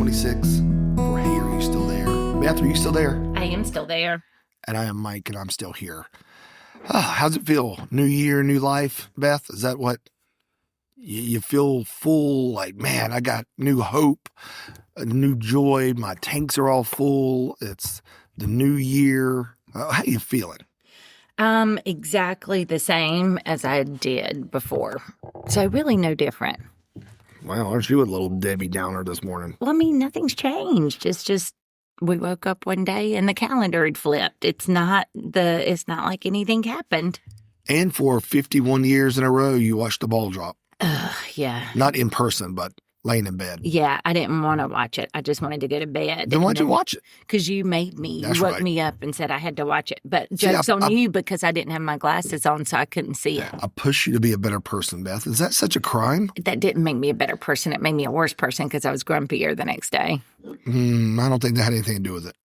26 for Hey, Are You Still There? Beth, are you still there? I am still there. And I am Mike, and I'm still here. How's it feel? New year, new life, Beth? Is that what you feel full? Like, man, I got new hope, a new joy. My tanks are all full. It's the new year. How you feeling? Exactly the same as I did before. So really no different. Well, aren't you a little Debbie Downer this morning? Well, I mean, nothing's changed. It's just we woke up one day and the calendar had flipped. It's not like anything happened. And for 51 years in a row, you watched the ball drop. Yeah. Not in person, but laying in bed. Yeah, I didn't want to watch it. I just wanted to go to bed. Then why'd you watch it? Because you made me. That's you woke right. me up and said I had to watch it. But joke's on you because I didn't have my glasses on, so I couldn't see it. I push you to be a better person, Beth. Is that such a crime? That didn't make me a better person. It made me a worse person because I was grumpier the next day. I don't think that had anything to do with it.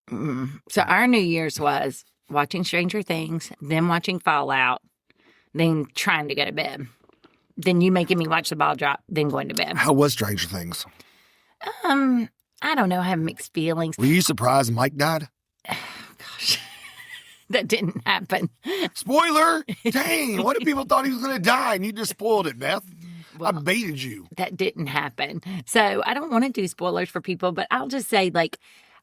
So our New Year's was watching Stranger Things, then watching Fallout, then trying to go to bed. Then you making me watch the ball drop, then going to bed. How was Stranger Things? I don't know. I have mixed feelings. Were you surprised Mike died? Gosh, that didn't happen. Spoiler! Dang, what if people thought he was going to die and you just spoiled it, Beth? Well, I baited you. That didn't happen. So I don't want to do spoilers for people, but I'll just say,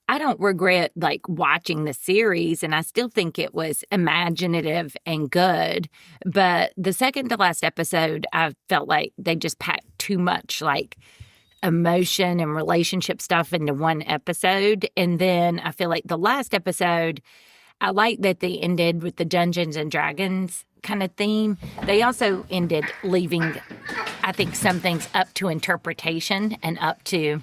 I don't regret, watching the series, and I still think it was imaginative and good. But the second to last episode, I felt like they just packed too much, emotion and relationship stuff into one episode. And then I feel like the last episode, I like that they ended with the Dungeons and Dragons kind of theme. They also ended leaving, I think, some things up to interpretation and up to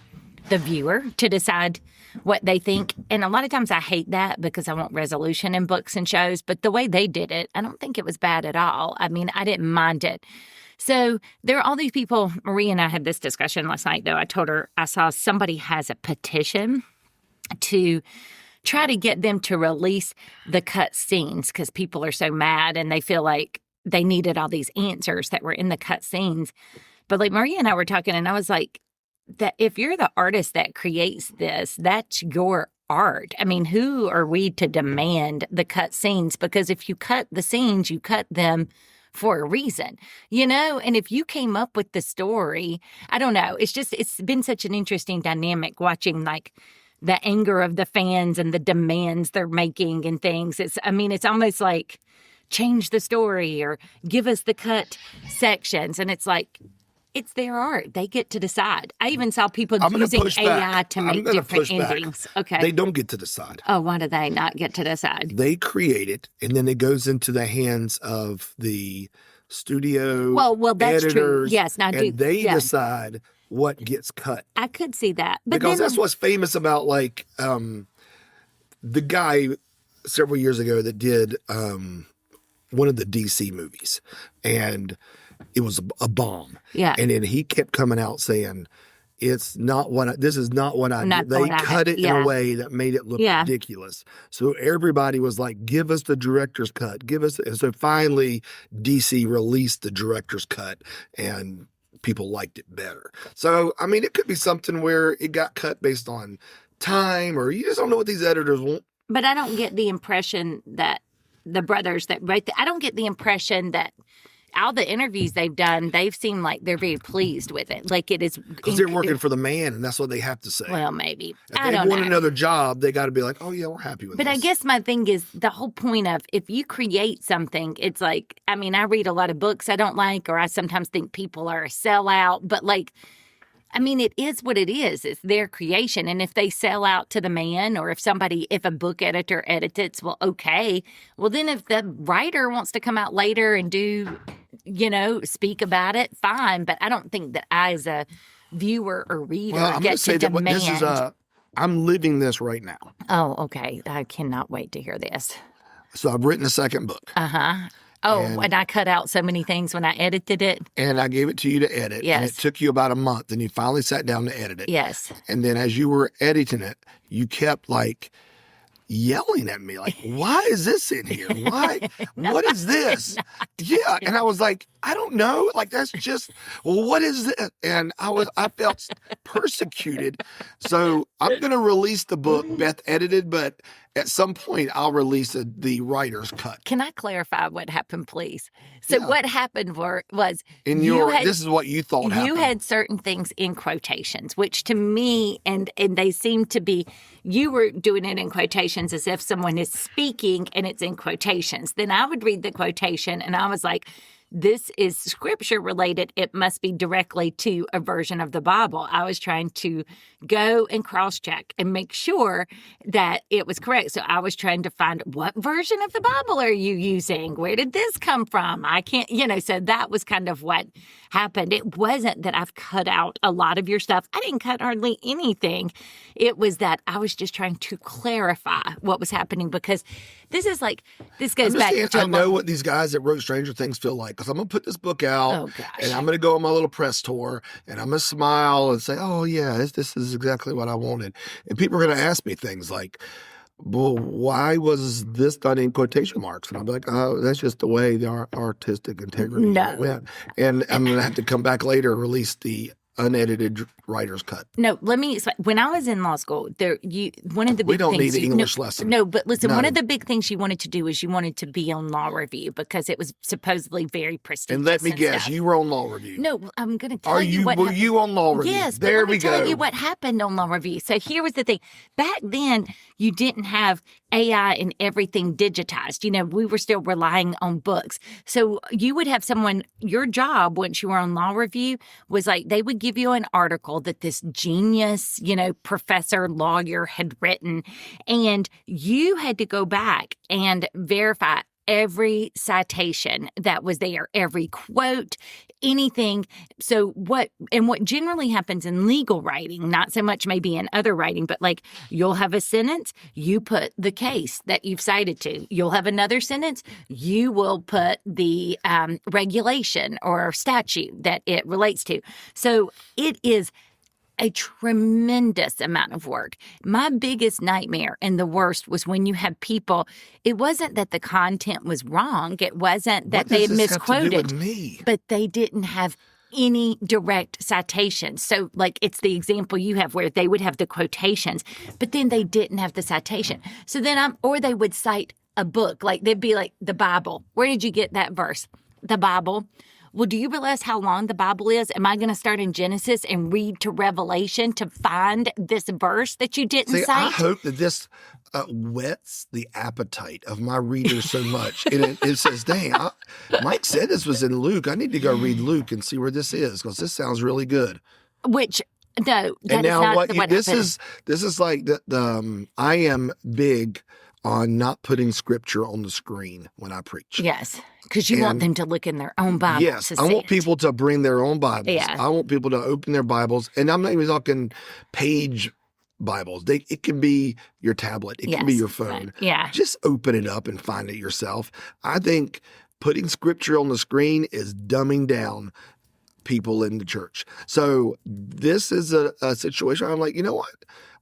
the viewer to decide what they think. And a lot of times I hate that because I want resolution in books and shows. But the way they did it, I don't think it was bad at all. I mean, I didn't mind it. So there are all these people. Marie and I had this discussion last night, though. I told her I saw somebody has a petition to try to get them to release the cut scenes because people are so mad and they feel like they needed all these answers that were in the cut scenes. But Marie and I were talking, and I was like, that if you're the artist that creates this, that's your art. I mean, who are we to demand the cut scenes? Because if you cut the scenes, you cut them for a reason, and if you came up with the story, I don't know. It's been such an interesting dynamic watching the anger of the fans and the demands they're making and things. It's almost like change the story or give us the cut sections. And it's it's their art. They get to decide. I even saw people using AI to make different endings. Okay. They don't get to decide. Oh, why do they not get to decide? They create it, and then it goes into the hands of the studio well, that's editors, true. Yes. Now, they decide what gets cut. I could see that. But because that's what's famous about, the guy several years ago that did one of the DC movies, and it was a bomb. Yeah. And then he kept coming out saying, this is not what I did. They cut it in a way that made it look ridiculous. So everybody was like, give us the director's cut. And so finally DC released the director's cut and people liked it better. So, it could be something where it got cut based on time, or you just don't know what these editors want. But I don't get the impression that the brothers that wrote I don't get the impression that all the interviews they've done, they've seemed like they're very pleased with it. It is because they're working for the man, and that's what they have to say. Well, maybe. If I don't want know. Another job, they got to be like, oh yeah, we're happy with But this. I guess my thing is the whole point of if you create something, it's I read a lot of books I don't like, or I sometimes think people are a sellout. But it is what it is. It's their creation. And if they sell out to the man, or if a book editor edits it, well, okay. Well, then if the writer wants to come out later and do, speak about it, fine. But I don't think that I, as a viewer or reader, get to demand. This is I'm living this right now. Oh, okay. I cannot wait to hear this. So I've written a second book. Uh-huh. Oh, and I cut out so many things when I edited it. And I gave it to you to edit. Yes. And it took you about a month, and you finally sat down to edit it. Yes. And then as you were editing it, you kept yelling at me, why is this in here? Why? What is this? Yeah. And I was like, I don't know. Like, that's just, well, what is it? And I felt persecuted. So I'm going to release the book Beth edited, but at some point I'll release the writer's cut. Can I clarify what happened, please? So what happened was this is what you thought happened. You had certain things in quotations, which to me, and they seem to be, you were doing it in quotations as if someone is speaking and it's in quotations. Then I would read the quotation and I was like, this is scripture related. It must be directly to a version of the Bible. I was trying to go and cross-check and make sure that it was correct. So I was trying to find, what version of the Bible are you using? Where did this come from? I can't, so that was kind of what happened. It wasn't that I've cut out a lot of your stuff. I didn't cut hardly anything. It was that I was just trying to clarify what was happening, because this goes back to... I know what these guys that wrote Stranger Things feel like, because I'm going to put this book out, and I'm going to go on my little press tour, and I'm going to smile and say, oh, yeah, this is exactly what I wanted. And people are going to ask me things like, well, why was this done in quotation marks? And I'll be like, oh, that's just the way the artistic integrity went. And I'm going to have to come back later and release the unedited writer's cut. No, let me explain. When I was in law school, one of the big things... We don't need an English lesson. No, but listen, one of the big things you wanted to do is you wanted to be on Law Review, because it was supposedly very prestigious. And let me guess, you were on Law Review. No, I'm going to tell you what happened. Were you on Law Review? Yes, there but let me go. tell you what happened on Law Review. So here was the thing. Back then, you didn't have AI and everything digitized. We were still relying on books. So you would have someone, your job once you were on Law Review was like, they would give you an article that this genius, professor, lawyer had written, and you had to go back and verify every citation that was there, every quote, anything. So what generally happens in legal writing, not so much maybe in other writing, but like you'll have a sentence, you put the case that you've cited to. You'll have another sentence, you will put the regulation or statute that it relates to. So it is a tremendous amount of work. My biggest nightmare and the worst was when you have people, it wasn't that the content was wrong. It wasn't that they had misquoted, but they didn't have any direct citations. So like it's the example you have where they would have the quotations, but then they didn't have the citation. So then or they would cite a book, like they'd be like the Bible. Where did you get that verse? The Bible. Well, do you realize how long the Bible is? Am I going to start in Genesis and read to Revelation to find this verse that you didn't cite? I hope that this whets the appetite of my readers so much. And it says, dang, Mike said this was in Luke. I need to go read Luke and see where this is, because this sounds really good. Which... No, that and now is not this is like the I am big on not putting scripture on the screen when I preach. Yes, because you want them to look in their own Bible. Yes, I want people to bring their own Bibles. Yeah. I want people to open their Bibles, and I'm not even talking page Bibles. It can be your tablet. It can be your phone. Right. Yeah, just open it up and find it yourself. I think putting scripture on the screen is dumbing down people in the church. So this is a situation where I'm like, you know what?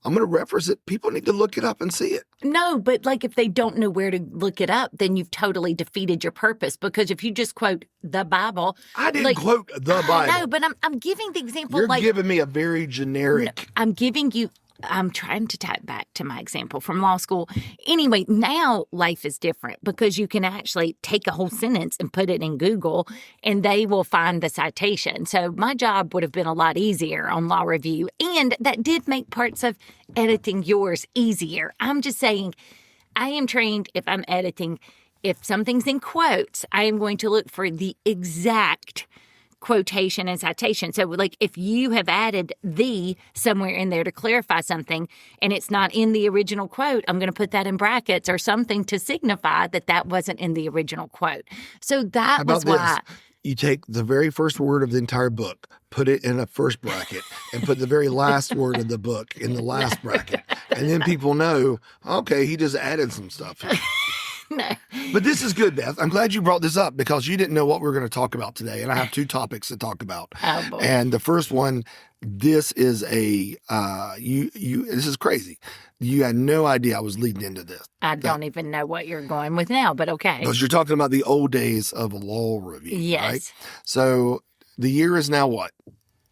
I'm going to reference it. People need to look it up and see it. No, but like if they don't know where to look it up, then you've totally defeated your purpose. Because if you just quote the Bible, I didn't quote the Bible. No, but I'm giving the example. You're giving me a very generic. No, I'm trying to tap back to my example from law school. Anyway, now life is different because you can actually take a whole sentence and put it in Google and they will find the citation. So my job would have been a lot easier on Law Review, and that did make parts of editing yours easier. I'm just saying I am trained if I'm editing, if something's in quotes, I am going to look for the exact quotation and citation. So like if you have added the somewhere in there to clarify something and it's not in the original quote, I'm going to put that in brackets or something to signify that that wasn't in the original quote. So that was why. You take the very first word of the entire book, put it in a first bracket, and put the very last word of the book in the last bracket. And then people know, okay, he just added some stuff. No. But this is good, Beth. I'm glad you brought this up because you didn't know what we were going to talk about today. And I have 2 topics to talk about. Oh, boy. And the first one, this is this is crazy. You had no idea I was leading into this. I don't even know what you're going with now, but okay. Because you're talking about the old days of law review, yes. Right? So the year is now what?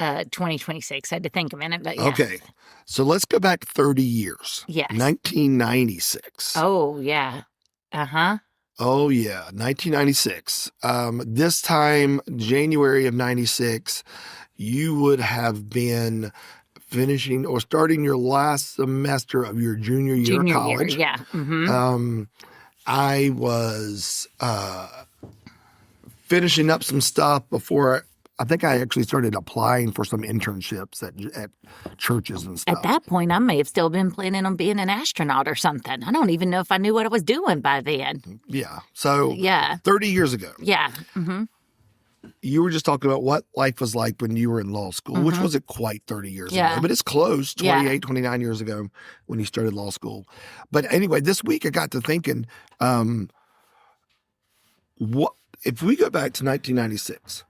2026. I had to think a minute, but yeah. Okay. So let's go back 30 years. Yes. 1996. Oh, yeah. Uh-huh. Oh, yeah. 1996. This time, January of 96, you would have been finishing or starting your last semester of your junior year of college. Year, yeah. Mm-hmm. I was finishing up some stuff before I think I actually started applying for some internships at churches and stuff. At that point, I may have still been planning on being an astronaut or something. I don't even know if I knew what I was doing by then. Yeah. So yeah. 30 years ago. Yeah. Mm-hmm. You were just talking about what life was like when you were in law school, which wasn't quite 30 years ago, but it's close, 28, 29 years ago when you started law school. But anyway, this week I got to thinking, what if we go back to 1996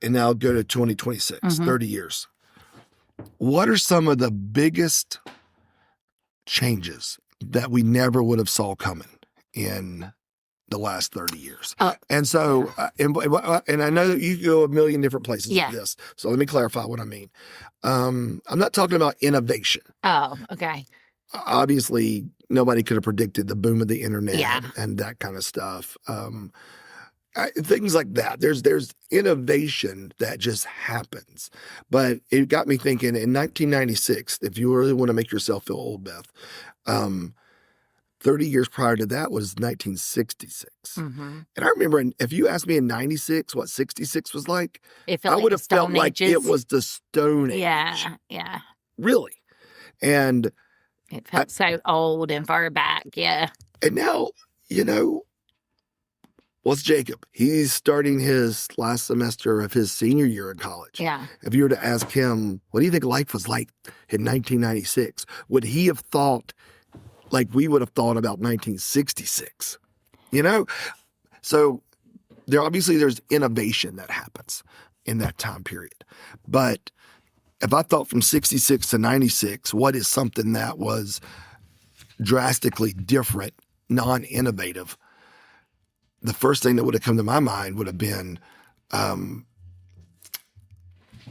and now go to 2026, 30 years, what are some of the biggest changes that we never would have saw coming in the last 30 years? And so, and I know that you go a million different places with this. So let me clarify what I mean. I'm not talking about innovation. Oh, okay. Obviously, nobody could have predicted the boom of the internet and that kind of stuff. Things like that. There's innovation that just happens. But it got me thinking in 1996, if you really want to make yourself feel old, Beth, 30 years prior to that was 1966. And I remember if you asked me in 96 what 66 was like, I would have felt like it was the Stone Age. Yeah. Really. And it felt so old and far back. Yeah. And now, what's Jacob? He's starting his last semester of his senior year in college. Yeah. If you were to ask him, what do you think life was like in 1996? Would he have thought like we would have thought about 1966? So there's innovation that happens in that time period. But if I thought from 66 to 96, what is something that was drastically different, non-innovative? The first thing that would have come to my mind would have been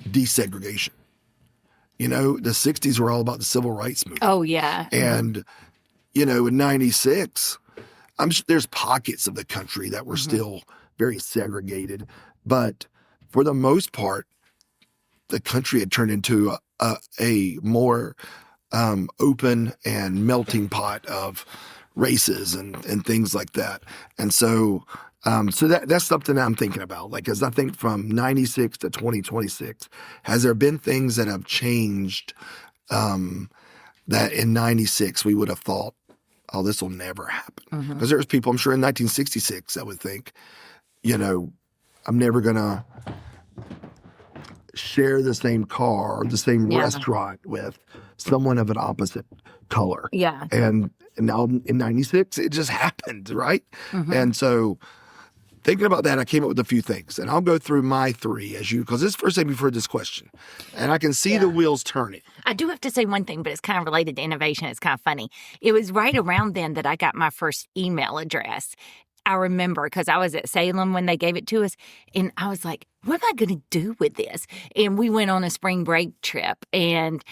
desegregation. The 60s were all about the civil rights movement. Oh, yeah. And, in 96, I'm sure there's pockets of the country that were still very segregated. But for the most part, the country had turned into a more open and melting pot of races and things like that. And so that's something I'm thinking about. Like, as I think from 96 to 2026, has there been things that have changed that in 96 we would have thought, oh, this will never happen? Because there's people, I'm sure in 1966 that would think, I'm never going to share the same car or the same restaurant with someone of an opposite color. Yeah. And now in 96, it just happened, right? And so thinking about that, I came up with a few things. And I'll go through my 3 because this is the first time you've heard this question. And I can see the wheels turning. I do have to say one thing, but it's kind of related to innovation. It's kind of funny. It was right around then that I got my first email address. I remember because I was at Salem when they gave it to us, and I was like, what am I going to do with this? And we went on a spring break trip and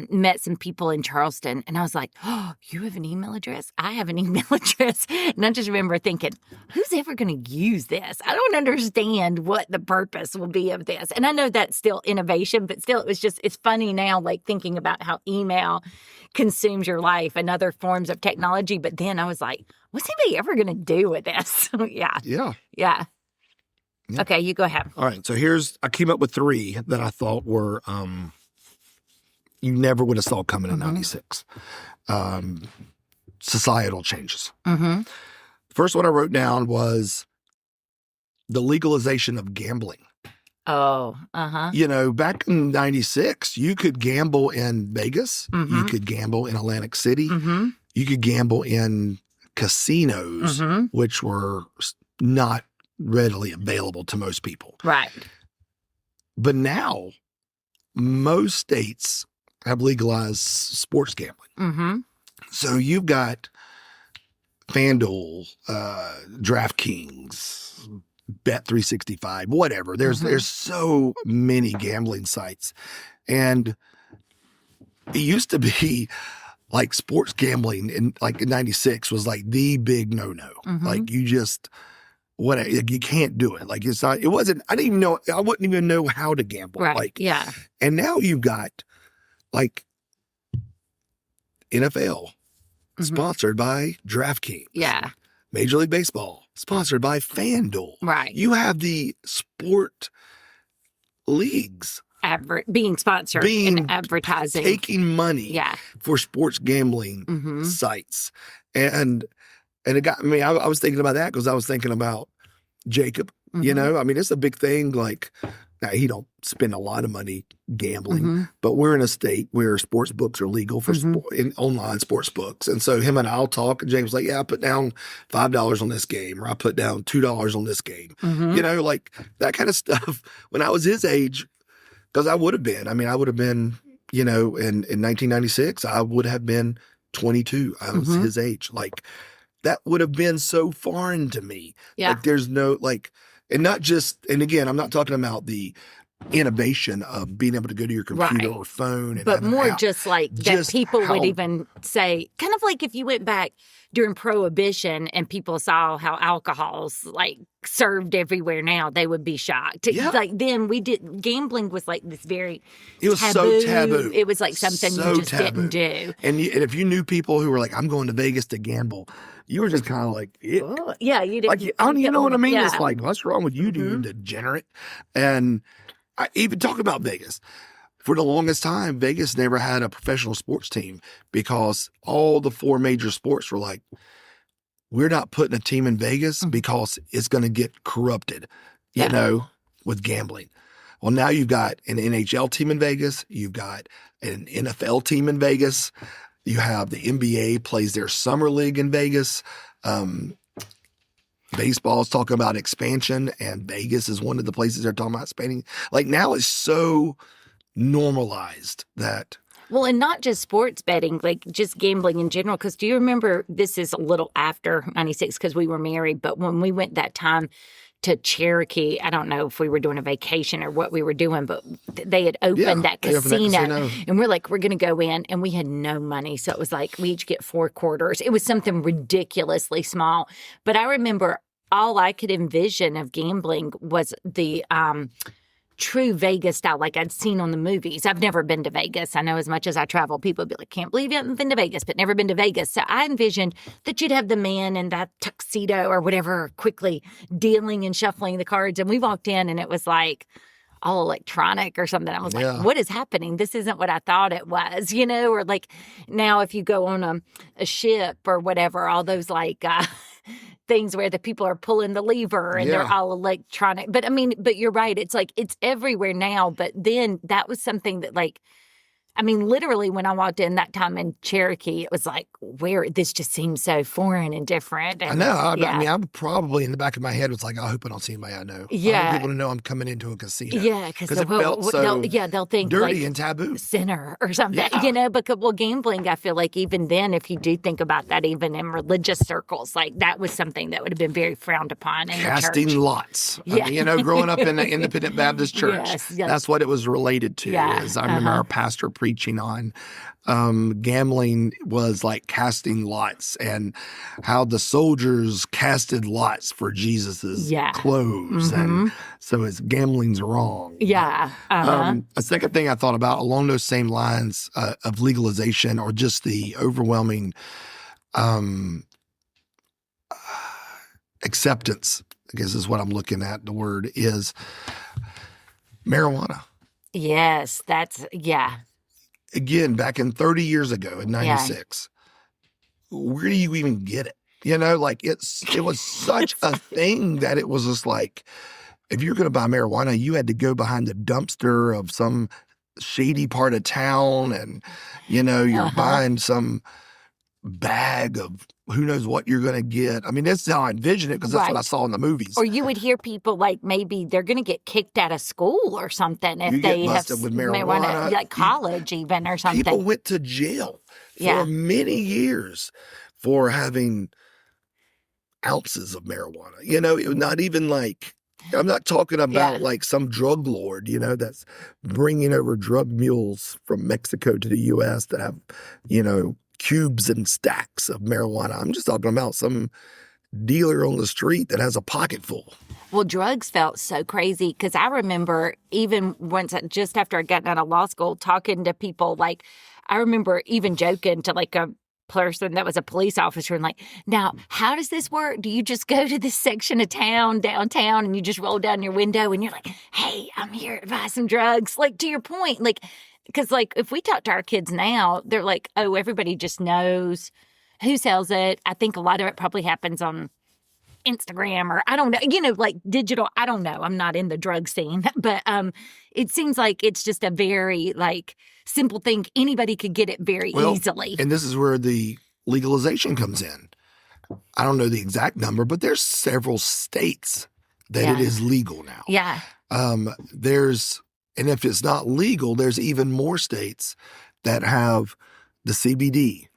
met some people in Charleston, and I was like, oh, you have an email address? I have an email address. And I just remember thinking, who's ever going to use this? I don't understand what the purpose will be of this. And I know that's still innovation, but still it's funny now, like thinking about how email consumes your life and other forms of technology. But then I was like, what's anybody ever going to do with this? Yeah. Okay, you go ahead. All right. So I came up with 3 that I thought were you never would have saw coming in 96. Societal changes. First one I wrote down was the legalization of gambling. Oh, Back in 96, you could gamble in Vegas. You could gamble in Atlantic City. You could gamble in casinos, which were not readily available to most people. Right. But now, most states have legalized sports gambling. So you've got FanDuel, DraftKings, Bet365, whatever. There's so many gambling sites. And it used to be like sports gambling in 96 was like the big no-no. Like you just, you can't do it. Like it's not, it wasn't, I wouldn't even know how to gamble. Right. Like, yeah. And now you've got like NFL sponsored by DraftKings. Yeah. Major League Baseball sponsored by FanDuel. Right. You have the sport leagues being sponsored and advertising. Taking money for sports gambling sites. And it got me, I was thinking about that because I was thinking about Jacob. You know, I mean, it's a big thing. Like, now he don't spend a lot of money gambling, but we're in a state where sports books are legal for online sports books. And so him and I'll talk, and James like, yeah, I put down $5 on this game, or I put down $2 on this game. You know, like that kind of stuff. When I was his age, because I would have been, you know, in 1996, I would have been 22. I was his age. Like, that would have been so foreign to me. Yeah. Like, there's no, like, and not just, and again, I'm not talking about the innovation of being able to go to your computer or phone. And but more just like that people would even say, kind of like if you went back during Prohibition and people saw how alcohol's like served everywhere now, they would be shocked. Yeah. Like then gambling was like this very It was so taboo. It was like something you just didn't do. And if you knew people who were like, I'm going to Vegas to gamble, you were just kind of like, yeah, you didn't. Like, I don't even know what I mean. Yeah. It's like, what's wrong with you, dude, degenerate? And I even talk about Vegas. For the longest time, Vegas never had a professional sports team because all the 4 major sports were like, we're not putting a team in Vegas because it's going to get corrupted, you know, with gambling. Well, now you've got an NHL team in Vegas. You've got an NFL team in Vegas. You have the NBA plays their summer league in Vegas. Baseball is talking about expansion, and Vegas is one of the places they're talking about expanding. Like, now it's so normalized that. Well, and not just sports betting, like just gambling in general. Because do you remember, this is a little after 96 because we were married, but when we went that time to Cherokee, I don't know if we were doing a vacation or what we were doing, but they had opened that casino. And we're like, we're going to go in, and we had no money. So it was like, we each get 4 quarters. It was something ridiculously small. But I remember all I could envision of gambling was the true Vegas style, like I'd seen on the movies. I've never been to Vegas. I know as much as I travel, people would be like, can't believe you haven't been to Vegas, but never been to Vegas. So I envisioned that you'd have the man in that tuxedo or whatever quickly dealing and shuffling the cards. And we walked in and it was like all electronic or something. I was like, what is happening? This isn't what I thought it was, you know? Or like now if you go on a ship or whatever, all those like things where the people are pulling the lever and they're all electronic. But I mean, but you're right. It's like, it's everywhere now. But then that was something that like, I mean, literally when I walked in that time in Cherokee, it was like, where this just seems so foreign and different. And, I know. I mean, I'm probably in the back of my head was like, I hope I don't see anybody I know. Yeah. I want people to know I'm coming into a casino. Yeah. Because it felt so they'll think dirty like and taboo. Sinner or something, you know, because gambling, I feel like even then, if you do think about that, even in religious circles, like that was something that would have been very frowned upon in casting the church. Lots. I mean, you know, growing up in the Independent Baptist Church, that's what it was related to. Is I remember our pastor preaching on gambling was like casting lots, and how the soldiers casted lots for Jesus's clothes, and so it's gambling's wrong. Yeah. A second thing I thought about along those same lines of legalization, or just the overwhelming acceptance, I guess is what I'm looking at. The word is marijuana. Yes, Again, back in 30 years ago in 96, where do you even get it? You know, like it was such a thing that it was just like, if you're going to buy marijuana, you had to go behind the dumpster of some shady part of town, and, you know, you're buying some bag of who knows what you're going to get. I mean, that's how I envision it because that's what I saw in the movies. Or you would hear people like maybe they're going to get kicked out of school or something if they get busted with marijuana, like college even or something. People went to jail for many years for having ounces of marijuana. You know, it was not even like, I'm not talking about like some drug lord, you know, that's bringing over drug mules from Mexico to the U.S. that have, you know, cubes and stacks of marijuana. I'm just talking about some dealer on the street that has a pocket full. Well, drugs felt so crazy because I remember even once, just after I got out of law school, talking to people, like, I remember even joking to like a person that was a police officer and like, now, how does this work? Do you just go to this section of town, downtown, and you just roll down your window and you're like, hey, I'm here to buy some drugs? Like, to your point, like, because, like, if we talk to our kids now, they're like, oh, everybody just knows who sells it. I think a lot of it probably happens on Instagram or I don't know, you know, like digital. I don't know. I'm not in the drug scene. But it seems like it's just a very, like, simple thing. Anybody could get it very easily. And this is where the legalization comes in. I don't know the exact number, but there's several states that it is legal now. Yeah. And if it's not legal, there's even more states that have the CBD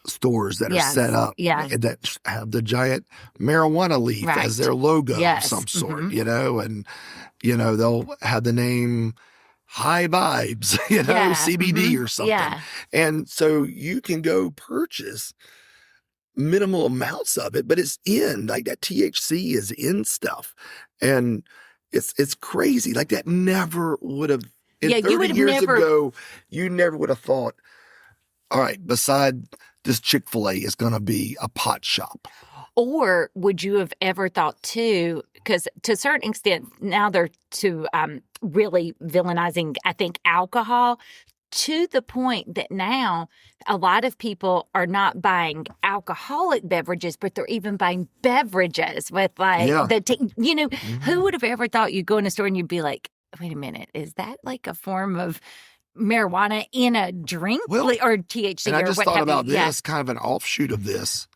stores that are set up that have the giant marijuana leaf as their logo of some sort, you know, and, you know, they'll have the name High Vibes, you know, CBD or something. Yeah. And so you can go purchase minimal amounts of it, but it's in, like, that THC is in stuff. And it's crazy. Like, that never would have, 30 years ago, you never would have thought, all right, beside this Chick-fil-A is going to be a pot shop. Or would you have ever thought, too, because to a certain extent, now they're really villainizing, I think, alcohol, to the point that now a lot of people are not buying alcoholic beverages, but they're even buying beverages with, like, you know, who would have ever thought you'd go in a store and you'd be like, wait a minute, is that like a form of marijuana in a drink or THC? And I just thought about this, kind of an offshoot of this.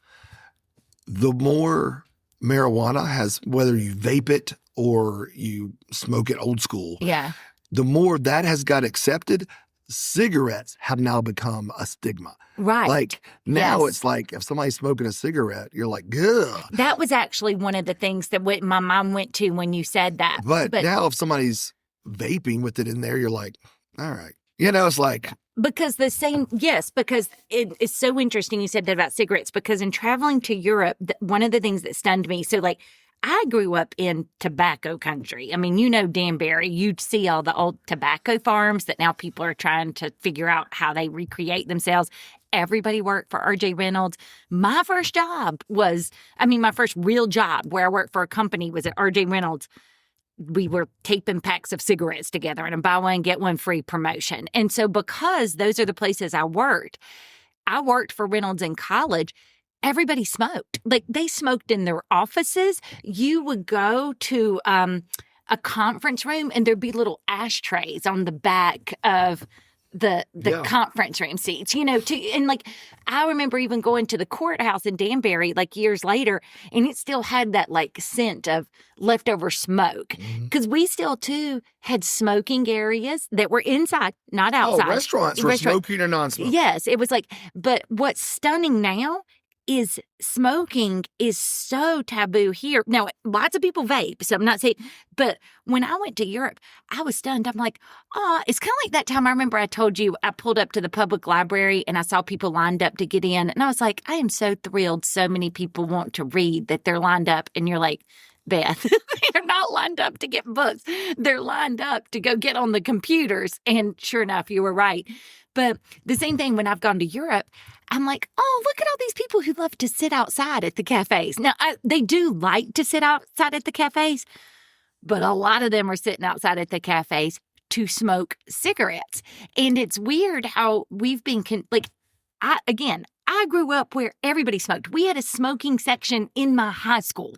The more marijuana has, whether you vape it or you smoke it old school, the more that has got accepted. Cigarettes have now become a stigma. Right. Like, now it's like if somebody's smoking a cigarette, you're like, ugh. That was actually one of the things that my mom went to when you said that. But now if somebody's vaping with it in there, you're like, all right. You know, it's like. Because because it's so interesting you said that about cigarettes, because in traveling to Europe, one of the things that stunned me, so, like, I grew up in tobacco country. I mean, you know, Danbury, you'd see all the old tobacco farms that now people are trying to figure out how they recreate themselves. Everybody worked for R.J. Reynolds. My first my first real job where I worked for a company was at R.J. Reynolds. We were taping packs of cigarettes together in a buy one, get one free promotion. And so because those are the places I worked for Reynolds in college. Everybody smoked. Like, they smoked in their offices. You would go to a conference room and there'd be little ashtrays on the back of the conference room seats, you know, and, like, I remember even going to the courthouse in Danbury, like, years later, and it still had that, like, scent of leftover smoke. Because we still, too, had smoking areas that were inside, not outside. Oh, restaurants were smoking or non-smoking. Yes, it was like, but what's stunning now is smoking is so taboo here. Now, lots of people vape, so I'm not saying, but when I went to Europe, I was stunned. I'm like, it's kind of like that time I remember I told you I pulled up to the public library and I saw people lined up to get in. And I was like, I am so thrilled so many people want to read that they're lined up. And you're like, Beth, they're not lined up to get books. They're lined up to go get on the computers. And sure enough, you were right. But the same thing when I've gone to Europe, I'm like, oh, look at all these people who love to sit outside at the cafes. Now, they do like to sit outside at the cafes, but a lot of them are sitting outside at the cafes to smoke cigarettes. And it's weird how we've been, I grew up where everybody smoked. We had a smoking section in my high school.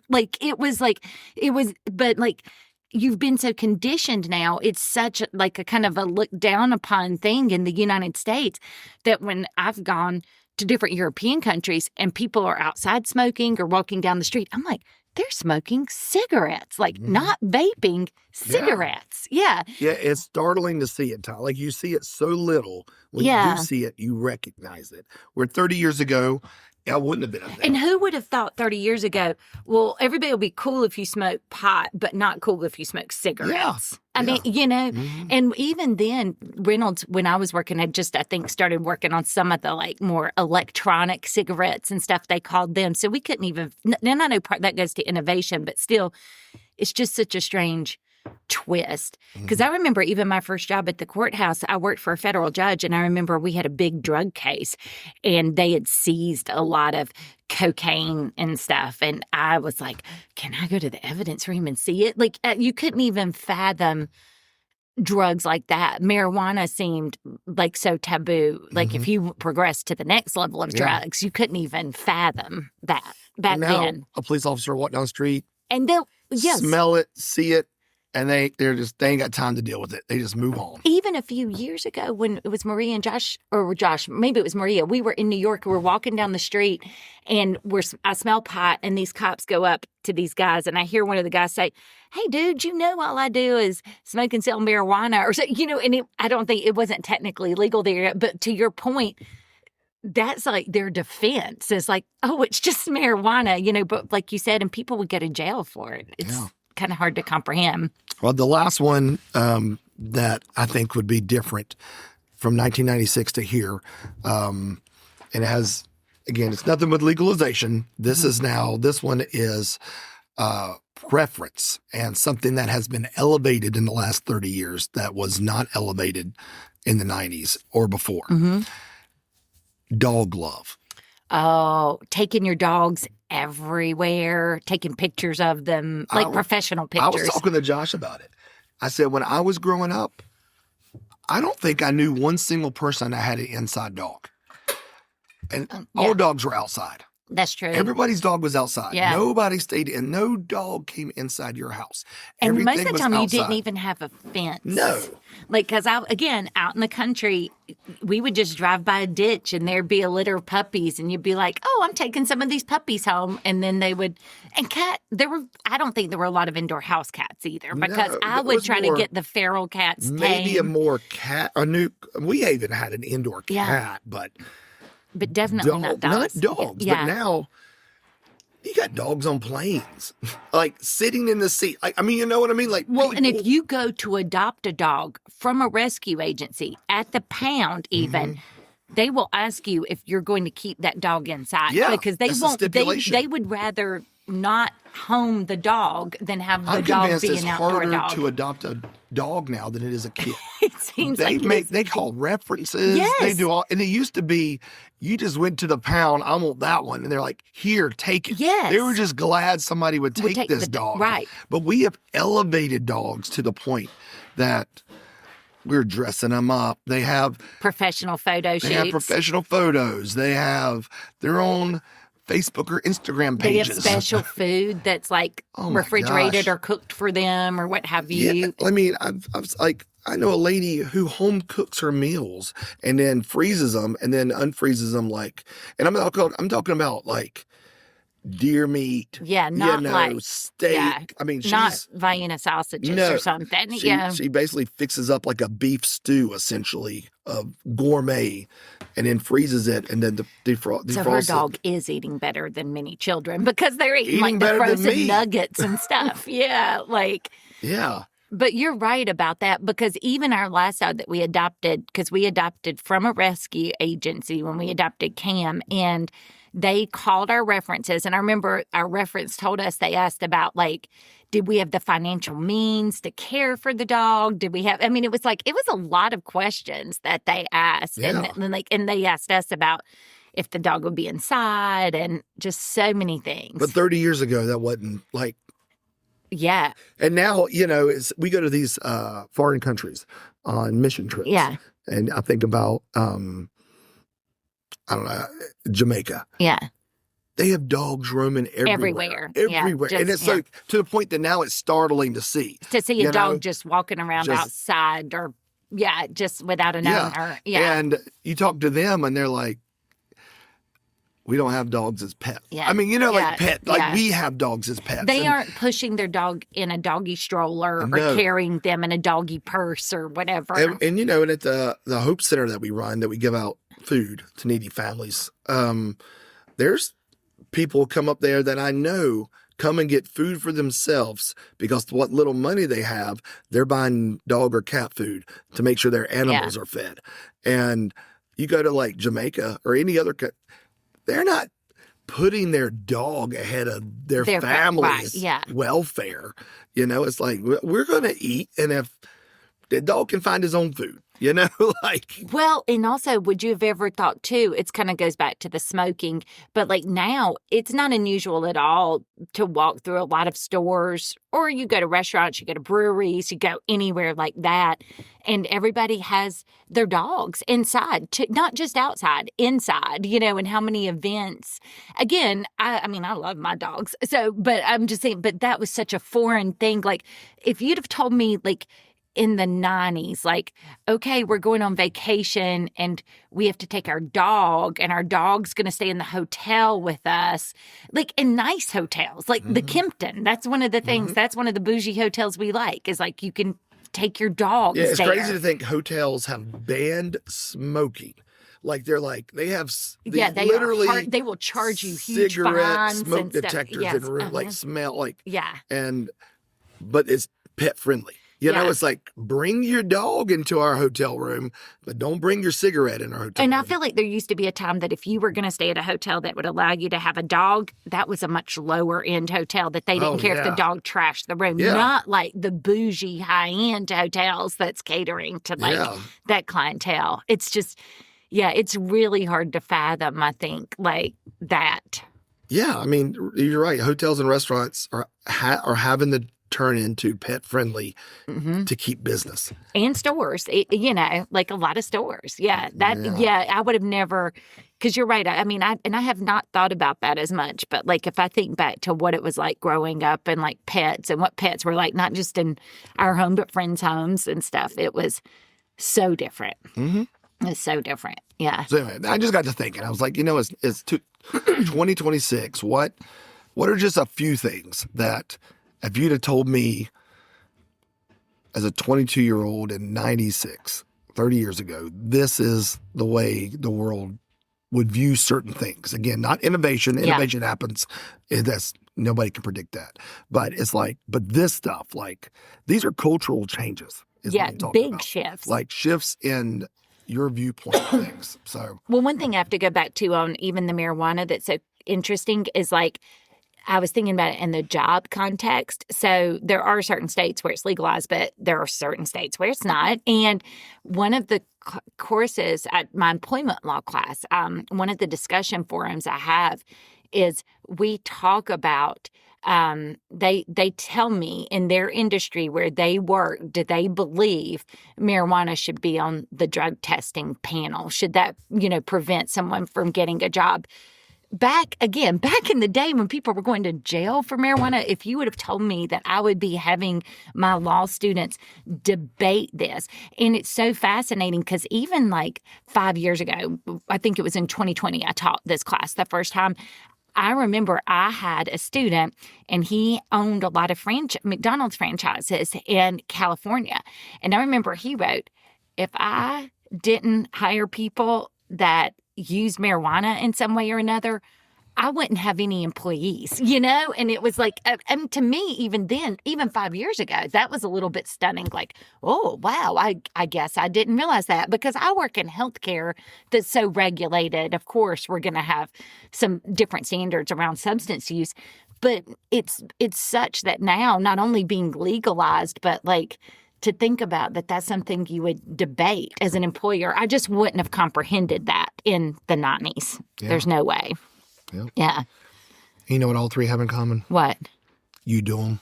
You've been so conditioned now. It's such a kind of a look down upon thing in the United States that when I've gone to different European countries and people are outside smoking or walking down the street. I'm like, they're smoking cigarettes, like not vaping, cigarettes. Yeah. Yeah, it's startling to see it, Ty. Like you see it so little. When you do see it, you recognize it. Where 30 years ago, I wouldn't have been a thing. And who would have thought 30 years ago, well, everybody will be cool if you smoke pot, but not cool if you smoke cigarettes. I mean, and even then, Reynolds, when I was working, had just, I think, started working on some of the like more electronic cigarettes and stuff they called them. So we couldn't even, and I know that goes to innovation, but still, it's just such a strange twist. Because I remember even my first job at the courthouse, I worked for a federal judge, and I remember we had a big drug case, and they had seized a lot of cocaine and stuff. And I was like, can I go to the evidence room and see it? Like, you couldn't even fathom drugs like that. Marijuana seemed like so taboo. Like, if you progressed to the next level of drugs, you couldn't even fathom that back then. A police officer walked down the street, and they'll smell it, see it, and they ain't got time to deal with it. They just move on. Even a few years ago when it was Maria and Josh, maybe it was Maria, we were in New York, we were walking down the street, and I smell pot, and these cops go up to these guys, and I hear one of the guys say, hey, dude, you know all I do is smoke and sell marijuana, or so, and I don't think it wasn't technically legal there, but to your point, that's like their defense. It's like, oh, it's just marijuana, but like you said, and people would go to jail for it. It's kind of hard to comprehend. Well, the last one that I think would be different from 1996 to here, and it has, again, it's nothing with legalization. This one is preference, and something that has been elevated in the last 30 years that was not elevated in the 90s or before. Dog love. Oh, taking your dogs everywhere, taking pictures of them, like professional pictures. I was talking to Josh about it. I said, when I was growing up, I don't think I knew one single person that had an inside dog. And all dogs were outside. That's true. Everybody's dog was outside. Yeah. Nobody stayed in. No dog came inside your house. And Everything most of the was time, outside. you didn't even have a fence. No. Like, because out in the country, we would just drive by a ditch and there'd be a litter of puppies, and you'd be like, oh, I'm taking some of these puppies home. And then they would, and I don't think there were a lot of indoor house cats either, because I would try to get the feral cats maybe tame. a more we even had an indoor cat, but definitely not dogs. Not dogs, but now you got dogs on planes, like sitting in the seat. Like, I mean, you know what I mean? Like, well, and if you go to adopt a dog from a rescue agency at the pound, even they will ask you if you're going to keep that dog inside. Yeah, because they won't. They would rather not home the dog than have the dog be an outdoor dog. It's harder to adopt a dog now than it is a kid. It seems they call references. Yes. They do all, and it used to be you just went to the pound. I want that one, and they're like, "Here, take it." Yes. They were just glad somebody would take this dog. Right. But we have elevated dogs to the point that we're dressing them up. They have professional photo shoots. They have professional photos. They have their own Facebook or Instagram pages. They have special food that's like refrigerated or cooked for them or what have you. Yeah, I mean, I know a lady who home cooks her meals and then freezes them and then unfreezes them, and I'm talking about like deer meat. Yeah, not like steak. Yeah, I mean, she's not Vienna sausages or something. She basically fixes up like a beef stew, essentially, of gourmet, and then freezes it and then defrosts So her dog is eating better than many children because they're eating like the frozen nuggets and stuff. Yeah. But you're right about that, because even our last dog that we adopted, because we adopted from a rescue agency when we adopted Cam, and they called our references. And I remember our reference told us, they asked about, like, did we have the financial means to care for the dog? Did we have, I mean, it was a lot of questions that they asked. Yeah. And they asked us about if the dog would be inside and just so many things. But 30 years ago, that wasn't like. Yeah. And now, we go to these foreign countries on mission trips. Yeah. And I think about, Jamaica. Yeah. They have dogs roaming everywhere. Yeah, and it's like to the point that now it's startling to see. To see a dog just walking around outside just without an owner. Yeah. And you talk to them and they're like, we don't have dogs as pets. Yeah. I mean, like pet, like we have dogs as pets. They aren't pushing their dog in a doggy stroller or carrying them in a doggy purse or whatever. And and at the Hope Center that we run, that we give out food to needy families, there's people come up there that I know come and get food for themselves because what little money they have, they're buying dog or cat food to make sure their animals are fed. And you go to like Jamaica or any other they're not putting their dog ahead of their family's welfare. It's like, we're going to eat, and if the dog can find his own food, like. Well, and also, would you have ever thought, too, it kind of goes back to the smoking, but like now, it's not unusual at all to walk through a lot of stores, or you go to restaurants, you go to breweries, you go anywhere like that, and everybody has their dogs inside, not just outside, inside, and how many events. Again, I mean, I love my dogs, but I'm just saying, but that was such a foreign thing. Like, if you'd have told me, like, in the 90s, like, okay, we're going on vacation and we have to take our dog, and our dog's going to stay in the hotel with us, like in nice hotels, like the Kimpton. That's one of the things, that's one of the bougie hotels we like, is like you can take your dog. Yeah, it's crazy to think hotels have banned smoking. Like they have literally they will charge you huge cigarette fines, smoke detectors in room, like smell like but it's pet friendly. It's like, bring your dog into our hotel room, but don't bring your cigarette in our hotel room. And I feel like there used to be a time that if you were going to stay at a hotel that would allow you to have a dog, that was a much lower end hotel, that they didn't care if the dog trashed the room. Not like the bougie high end hotels that's catering to like that clientele. It's just, it's really hard to fathom, I think, like that. Yeah, I mean, you're right. Hotels and restaurants are having to turn into pet friendly to keep business. And stores, like a lot of stores. I would have never, because you're right. I mean, I have not thought about that as much, but like if I think back to what it was like growing up and like pets and what pets were like, not just in our home, but friends' homes and stuff, it was so different. It's so different. Yeah. So anyway, I just got to thinking, I was like, it's 2026. What are just a few things that, if you'd have told me as a 22-year-old in 96, 30 years ago, this is the way the world would view certain things. Again, not innovation. Innovation happens. Nobody can predict that. But it's like, but this stuff, like, these are cultural changes. Big shifts. Like shifts in your viewpoint of things. So, well, one thing I have to go back to on even the marijuana that's so interesting is like, I was thinking about it in the job context. So there are certain states where it's legalized, but there are certain states where it's not. And one of the courses at my employment law class, one of the discussion forums I have is we talk about, they tell me in their industry where they work, do they believe marijuana should be on the drug testing panel? Should that, prevent someone from getting a job? Back in the day when people were going to jail for marijuana, if you would have told me that I would be having my law students debate this. And it's so fascinating because even like 5 years ago, I think it was in 2020, I taught this class the first time. I remember I had a student and he owned a lot of McDonald's franchises in California. And I remember he wrote, if I didn't hire people that used marijuana in some way or another, I wouldn't have any employees, And it was like, and to me, even then, even 5 years ago, that was a little bit stunning. Like, oh, wow, I guess I didn't realize that, because I work in healthcare that's so regulated. Of course, we're going to have some different standards around substance use, but it's such that now, not only being legalized, but like, to think about that's something you would debate as an employer. I just wouldn't have comprehended that in the 90s. Yeah. There's no way. Yeah. You know what all three have in common? What? You do them.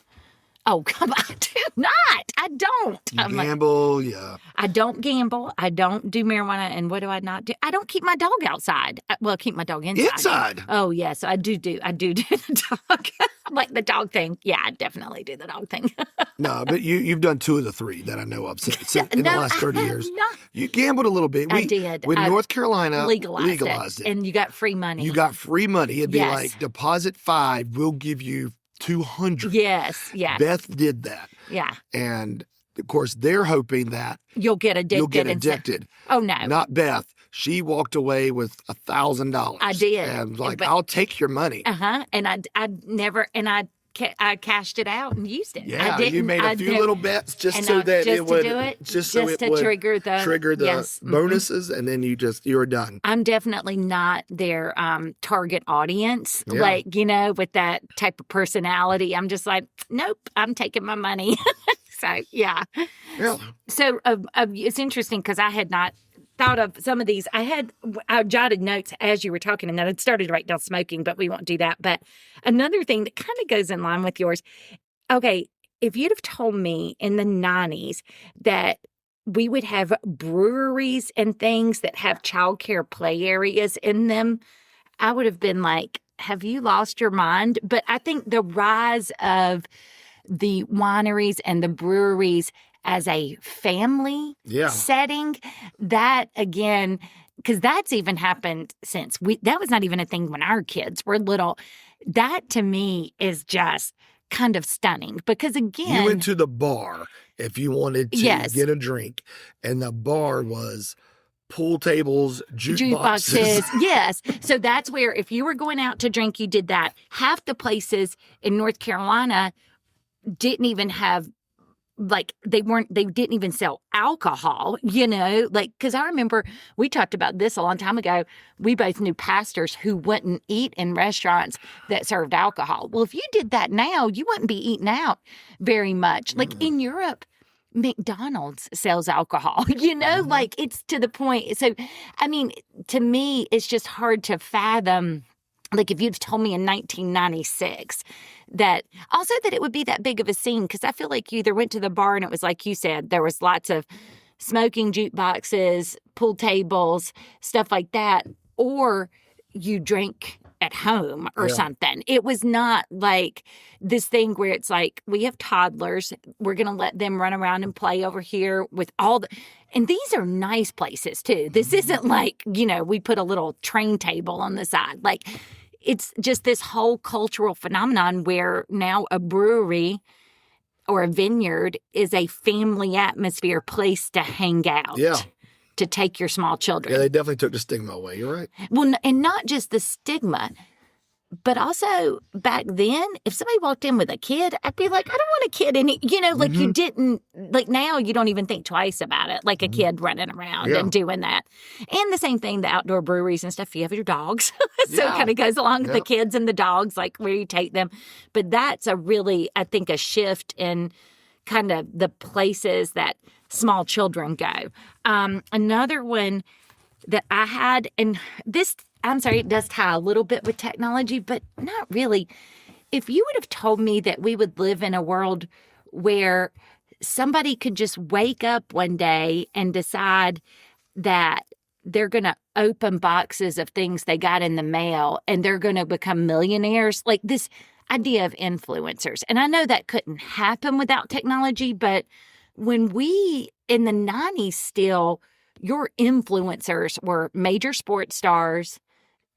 Oh, come on. I do not. I don't. You gamble, yeah. I don't gamble. I don't do marijuana. And what do I not do? I don't keep my dog outside. Well, keep my dog inside. Inside? Oh, yes. I do do the dog. Like the dog thing. Yeah, I definitely do the dog thing. No, but you've done 2 of the 3 that I know of in the last 30 years. Not. You gambled a little bit. I did. When North Carolina legalized it. And you got free money. You got free money. It'd be like, deposit $5, we'll give you $200. Yes, yeah. Beth did that. Yeah. And, of course, they're hoping that you'll get addicted. Oh, no. Not Beth. She walked away with $1,000. I did. And was like, I'll take your money. And I cashed it out and used it. Yeah, you made a few little bets just so that it would trigger the bonuses, and then you were done. I'm definitely not their target audience, with that type of personality. I'm just like, nope, I'm taking my money. So yeah. So it's interesting because I had not thought of some of these. I jotted notes as you were talking, and then I started to write down smoking, but we won't do that. But another thing that kind of goes in line with yours. Okay, if you'd have told me in the 90s that we would have breweries and things that have childcare play areas in them, I would have been like, have you lost your mind? But I think the rise of the wineries and the breweries as a family setting, that again, because that's even happened since that was not even a thing when our kids were little. That to me is just kind of stunning because again, you went to the bar if you wanted to get a drink, and the bar was pool tables, jukeboxes. Yes. So that's where if you were going out to drink, you did that. Half the places in North Carolina didn't even have they didn't even sell alcohol, because I remember we talked about this a long time ago. We both knew pastors who wouldn't eat in restaurants that served alcohol. Well, if you did that now, you wouldn't be eating out very much. Like in Europe, McDonald's sells alcohol, like it's to the point. So, I mean, to me, it's just hard to fathom. Like if you'd told me in 1996 that it would be that big of a scene, because I feel like you either went to the bar and it was like you said, there was lots of smoking jukeboxes, pool tables, stuff like that, or you drank at home or something. It was not like this thing where it's like, we have toddlers, we're going to let them run around and play over here with and these are nice places too. This isn't like, we put a little train table on the side. Like, it's just this whole cultural phenomenon where now a brewery or a vineyard is a family atmosphere place to hang out. Yeah. To take your small children. Yeah, they definitely took the stigma away. You're right. Well, and not just the stigma, but also back then, if somebody walked in with a kid, I'd be like, I don't want a kid in it. You didn't, like now you don't even think twice about it, like a kid running around and doing that. And the same thing, the outdoor breweries and stuff, you have your dogs. So it kind of goes along with the kids and the dogs, like where you take them. But that's I think, a shift in kind of the places that small children go. Another one that I had, and this, I'm sorry, it does tie a little bit with technology, but not really. If you would have told me that we would live in a world where somebody could just wake up one day and decide that they're going to open boxes of things they got in the mail and they're going to become millionaires, like this idea of influencers. And I know that couldn't happen without technology, but when we, in the 90s still, your influencers were major sports stars,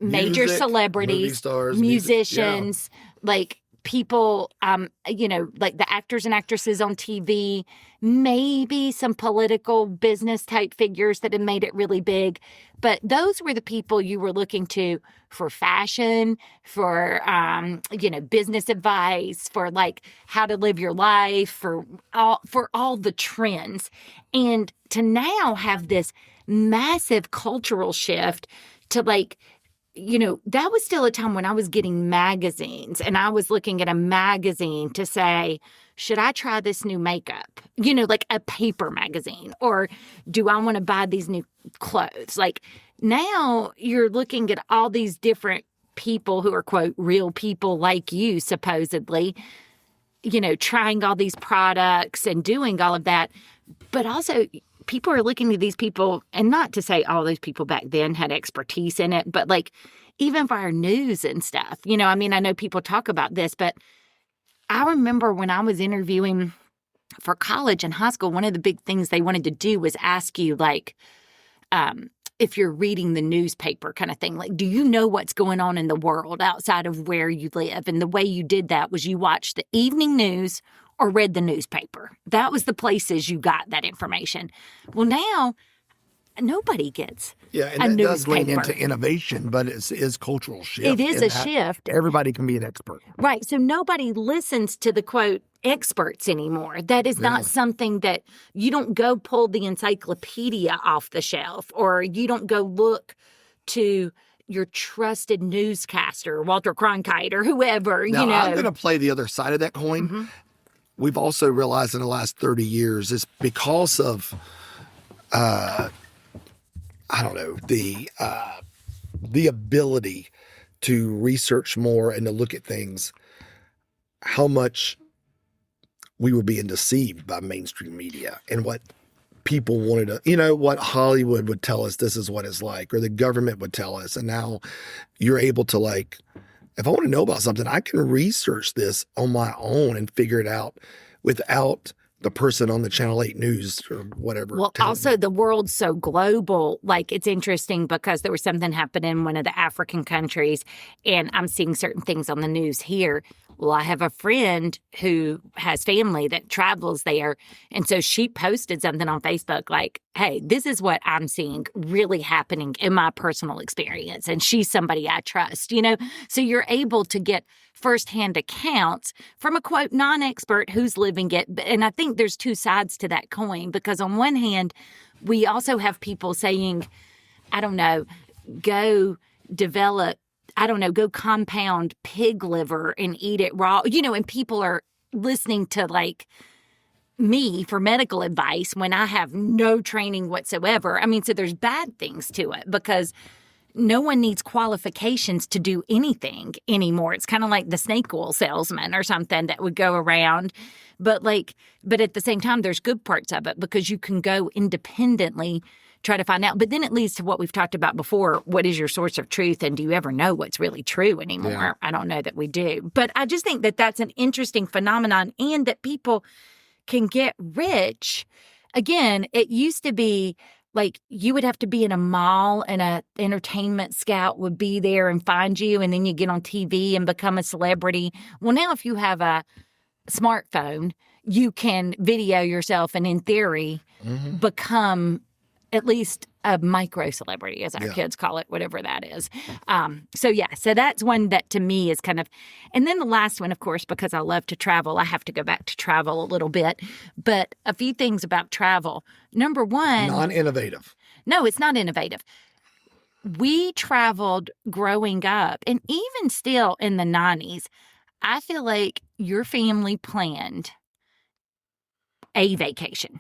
major celebrities, stars, musicians, like people, like the actors and actresses on TV, maybe some political business type figures that had made it really big. But those were the people you were looking to for fashion, for, business advice, for like how to live your life, for all the trends. And to now have this massive cultural shift to like, that was still a time when I was getting magazines and I was looking at a magazine to say, should I try this new makeup? Like a paper magazine, or do I want to buy these new clothes? Like now you're looking at all these different people who are, quote, real people like you, supposedly, trying all these products and doing all of that. But also, people are looking at these people, and not to say all those people back then had expertise in it, but like even for our news and stuff, I know people talk about this, but I remember when I was interviewing for college and high school, one of the big things they wanted to do was ask you, like, if you're reading the newspaper kind of thing, like, do you know what's going on in the world outside of where you live? And the way you did that was you watched the evening news or read the newspaper. That was the places you got that information. Well, now nobody gets and that does lean into innovation, but it is cultural shift. It is a shift. Everybody can be an expert. Right. So nobody listens to the, quote, experts anymore. That is not something that you don't go pull the encyclopedia off the shelf, or you don't go look to your trusted newscaster, Walter Cronkite or whoever, now, I'm going to play the other side of that coin. Mm-hmm. We've also realized in the last 30 years, it's because of, the ability to research more and to look at things, how much we were being deceived by mainstream media and what people wanted to, what Hollywood would tell us this is what it's like, or the government would tell us. And now you're able to, like, if I want to know about something, I can research this on my own and figure it out without the person on the Channel 8 News or whatever. Well, also the world's so global. Like, it's interesting because there was something happening in one of the African countries, and I'm seeing certain things on the news here. Well, I have a friend who has family that travels there, and so she posted something on Facebook like, hey, this is what I'm seeing really happening in my personal experience, and she's somebody I trust, So you're able to get firsthand accounts from a, quote, non-expert who's living it. And I think there's two sides to that coin, because on one hand, we also have people saying, go develop, go compound pig liver and eat it raw, and people are listening to, like, me for medical advice when I have no training whatsoever. So there's bad things to it, because no one needs qualifications to do anything anymore. It's kind of like the snake oil salesman or something that would go around. But at the same time, there's good parts of it, because you can go independently, try to find out. But then it leads to what we've talked about before. What is your source of truth? And do you ever know what's really true anymore? Yeah. I don't know that we do. But I just think that that's an interesting phenomenon, and that people can get rich. Again, it used to be like you would have to be in a mall and an entertainment scout would be there and find you, and then you get on TV and become a celebrity. Well, now if you have a smartphone, you can video yourself and, in theory, become at least a micro celebrity, as our kids call it, whatever that is. So that's one that to me is kind of, and then the last one, of course, because I love to travel, I have to go back to travel a little bit, but a few things about travel. Number one. Non-innovative. No, it's not innovative. We traveled growing up, and even still in the 90s, I feel like your family planned a vacation.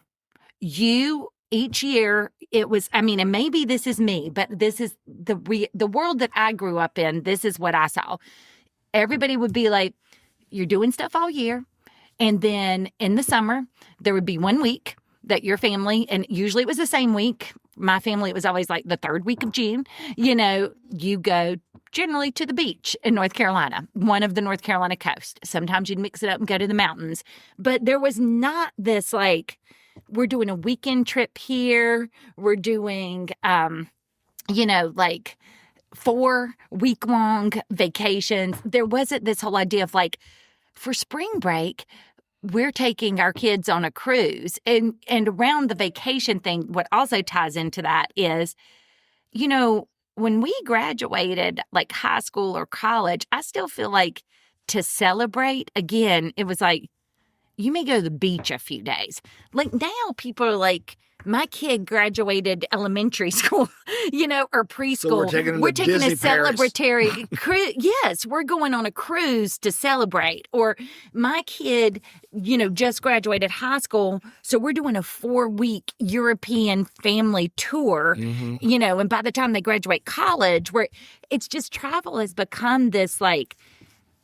Each year, it was, and maybe this is me, but this is the world that I grew up in. This is what I saw. Everybody would be like, you're doing stuff all year. And then in the summer, there would be 1 week that your family, and usually it was the same week. My family, it was always like the third week of June. You go generally to the beach in North Carolina, one of the North Carolina coast. Sometimes you'd mix it up and go to the mountains. But there was not this, like, we're doing a weekend trip here. We're doing, 4-week-long vacations. There wasn't this whole idea of, like, for spring break, we're taking our kids on a cruise. And around the vacation thing, what also ties into that is, when we graduated, like high school or college, I still feel like to celebrate, again, it was like, you may go to the beach a few days. Like, now people are like, my kid graduated elementary school, or preschool. So we're taking a celebratory cruise. Yes, we're going on a cruise to celebrate. Or my kid, just graduated high school, so we're doing a 4-week European family tour, and by the time they graduate college, where it's just travel has become this, like,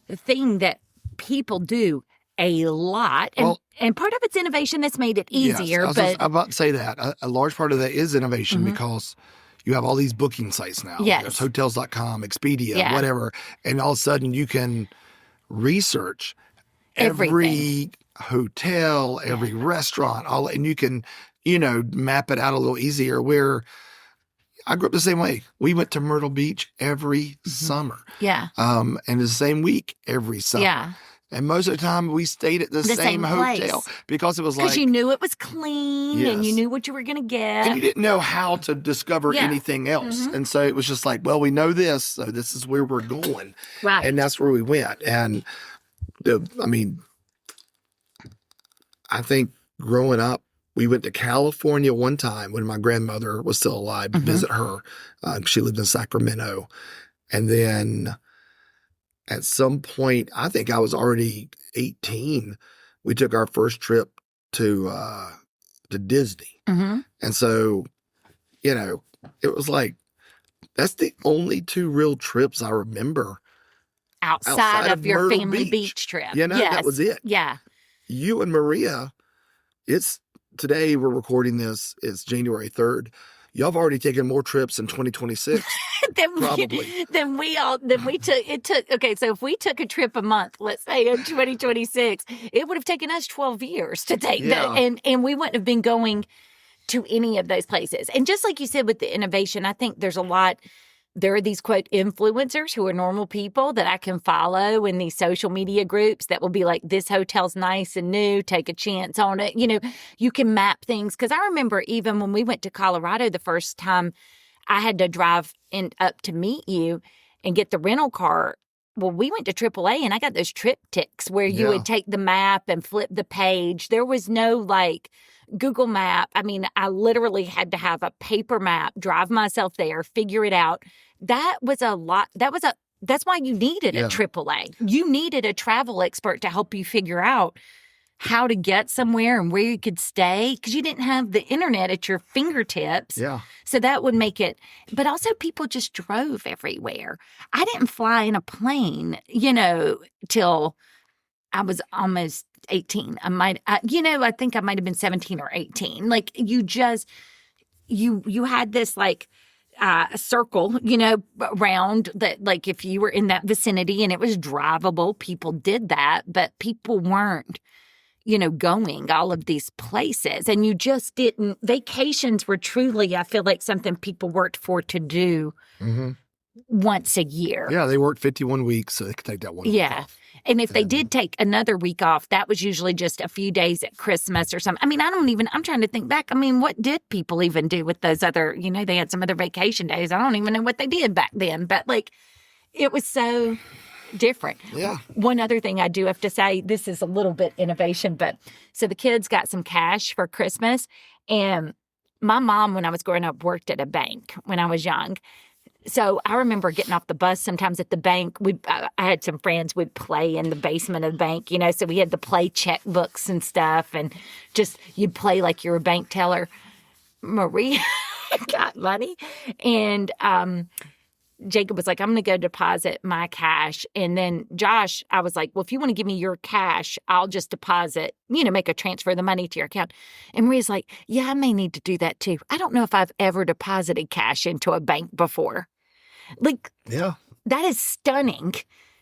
thing that people do a lot. And part of it's innovation that's made it easier. Yes, I'm about to say that. A large part of that is innovation because you have all these booking sites now. Yes. There's hotels.com, Expedia, whatever. And all of a sudden you can research every hotel, every restaurant, and you can, map it out a little easier. Where I grew up the same way. We went to Myrtle Beach every summer. Yeah. And the same week every summer. Yeah. And most of the time we stayed at the same hotel because it was like... Because you knew it was clean and you knew what you were going to get. And you didn't know how to discover anything else. And so it was just like, well, we know this, so this is where we're going. Right. And that's where we went. And I think growing up, we went to California one time when my grandmother was still alive to visit her. She lived in Sacramento. And then at some point, I think I was already 18, we took our first trip to Disney. And so, it was like, that's the only 2 real trips I remember. Outside of your Myrtle family beach trip. That was it. Yeah. You and Maria, today we're recording this, it's January 3rd. Y'all have already taken more trips in 2026. Probably. Okay, so if we took a trip a month, let's say in 2026, it would have taken us 12 years to take that. And we wouldn't have been going to any of those places. And just like you said with the innovation, I think there are these, quote, influencers who are normal people that I can follow in these social media groups that will be like, this hotel's nice and new, take a chance on it. You can map things. Because I remember even when we went to Colorado the first time, I had to drive up to meet you and get the rental car. Well, we went to AAA and I got those triptychs where you would take the map and flip the page. There was no Google Map. I literally had to have a paper map, drive myself there, figure it out. That was a lot. That's why you needed a AAA. You needed a travel expert to help you figure out how to get somewhere and where you could stay because you didn't have the internet at your fingertips. Yeah. So that would make it, but also people just drove everywhere. I didn't fly in a plane, till I was almost 18. I think I might have been 17 or 18. Like you had this circle, around that, like if you were in that vicinity and it was drivable, people did that, but people weren't, going all of these places. And you just didn't, vacations were truly, I feel like something people worked for to do once a year. Yeah, they worked 51 weeks, so they could take that one week off. And if they did take another week off, that was usually just a few days at Christmas or something. I'm trying to think back. What did people even do with those other, they had some other vacation days. I don't even know what they did back then. But it was so different. Yeah. One other thing I do have to say, this is a little bit innovation, but so the kids got some cash for Christmas. And my mom, when I was growing up, worked at a bank when I was young. So I remember getting off the bus sometimes at the bank. I had some friends would play in the basement of the bank, so we had to play checkbooks and stuff. And just you'd play like you're a bank teller. Maria got money. And Jacob was like, I'm going to go deposit my cash. And then Josh, I was like, well, if you want to give me your cash, I'll just deposit, make a transfer of the money to your account. And Maria's like, yeah, I may need to do that too. I don't know if I've ever deposited cash into a bank before. That is stunning.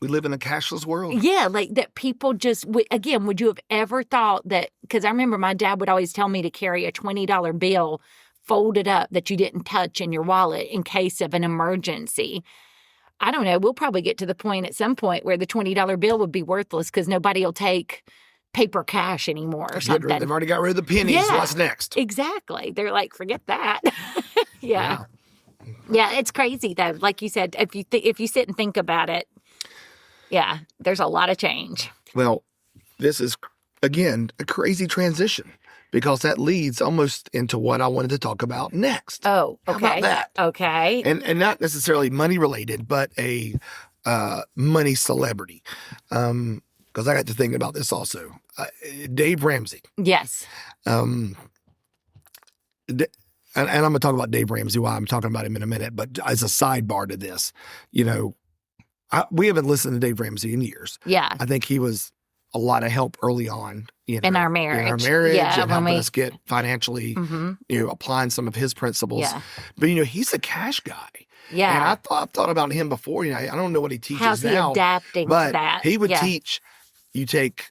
We live in a cashless world. Yeah, that people just, again, would you have ever thought that, because I remember my dad would always tell me to carry a $20 bill folded up that you didn't touch in your wallet in case of an emergency. I don't know. We'll probably get to the point at some point where the $20 bill would be worthless because nobody will take paper cash anymore or something. They've already got rid of the pennies. Yeah, what's next? Exactly. They're like, forget that. Yeah, it's crazy though. Like you said, if you sit and think about it, there's a lot of change. Well, this is, again, a crazy transition. Because that leads almost into what I wanted to talk about next. Oh, okay. How about that? Okay. And not necessarily money related, but a money celebrity. Because I got to thinking about this also. Dave Ramsey. Yes. And I'm going to talk about Dave Ramsey while I'm talking about him in a minute. But as a sidebar to this, we haven't listened to Dave Ramsey in years. Yeah. I think he was a lot of help early on, in our marriage, and helping us get financially, applying some of his principles. Yeah. But he's a cash guy. Yeah, and I've thought about him before. I don't know what he teaches How's he now, adapting but to that? He would teach. You take.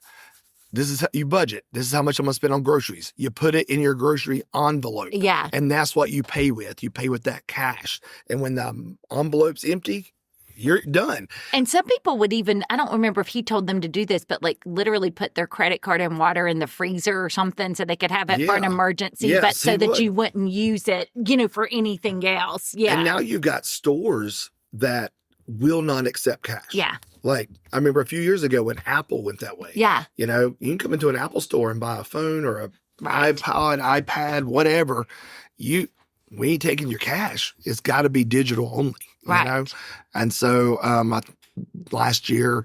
This is how you budget. This is how much I'm going to spend on groceries. You put it in your grocery envelope. Yeah. And that's what you pay with. You pay with that cash. And when the envelope's empty, you're done. And some people would even, I don't remember if he told them to do this, but like literally put their credit card and water in the freezer or something so they could have it for an emergency, but so that you wouldn't use it, for anything else. Yeah. And now you've got stores that will not accept cash. Yeah. Like, I remember a few years ago when Apple went that way. Yeah. You can come into an Apple store and buy a phone or a iPad, whatever. We ain't taking your cash. It's got to be digital only. Right. And so last year,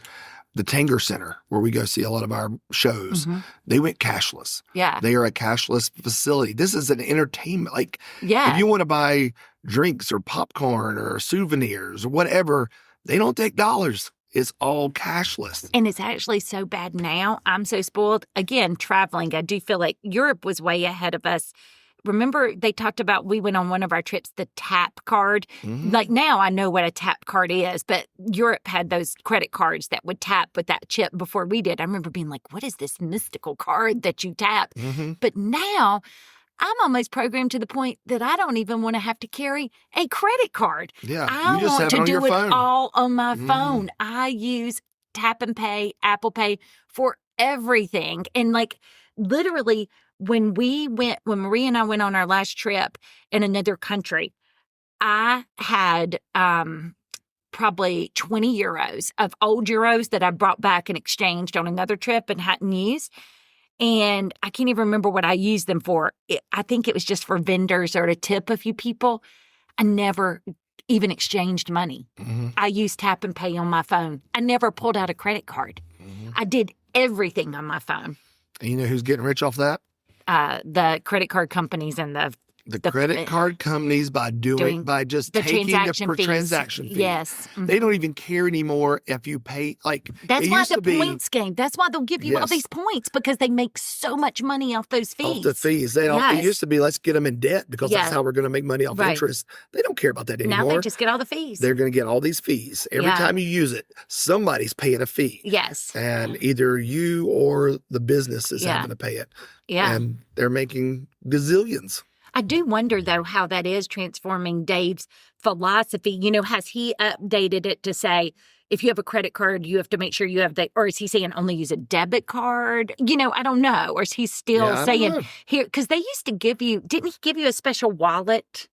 the Tanger Center, where we go see a lot of our shows, they went cashless. Yeah. They are a cashless facility. This is an entertainment. Like, if you want to buy drinks or popcorn or souvenirs or whatever, they don't take dollars. It's all cashless. And it's actually so bad now. I'm so spoiled. Again, traveling, I do feel like Europe was way ahead of us. Remember, they talked about, we went on one of our trips, the tap card. Like now I know what a tap card is, but Europe had those credit cards that would tap with that chip before we did. I remember being like, what is this mystical card that you tap? But now I'm almost programmed to the point that I don't even want to have to carry a credit card. Yeah, I want to do it all on my phone. I use Tap and Pay, Apple Pay for everything. And like literally when Marie and I went on our last trip in another country, I had probably 20 euros of old euros that I brought back and exchanged on another trip and hadn't used. And I can't even remember what I used them for. I think it was just for vendors or to tip a few people. I never even exchanged money. I used Tap and Pay on my phone. I never pulled out a credit card. I did everything on my phone. And you know who's getting rich off that? The credit card companies and the credit card companies by just taking the transaction fee. Yes. They don't even care anymore if you pay. Like, that's why the points game. That's why they'll give you all these points, because they make so much money off those fees. Off the fees. It used to be, let's get them in debt because that's how we're going to make money off interest. They don't care about that anymore. Now they just get all the fees. They're going to get all these fees. Every time you use it, somebody's paying a fee. Yes. And either you or the business is having to pay it. Yeah. And they're making gazillions. I do wonder, though, how that is transforming Dave's philosophy. Has he updated it to say, if you have a credit card, you have to make sure you have or is he saying only use a debit card? I don't know. Or is he still saying here? Because they used to didn't he give you a special wallet?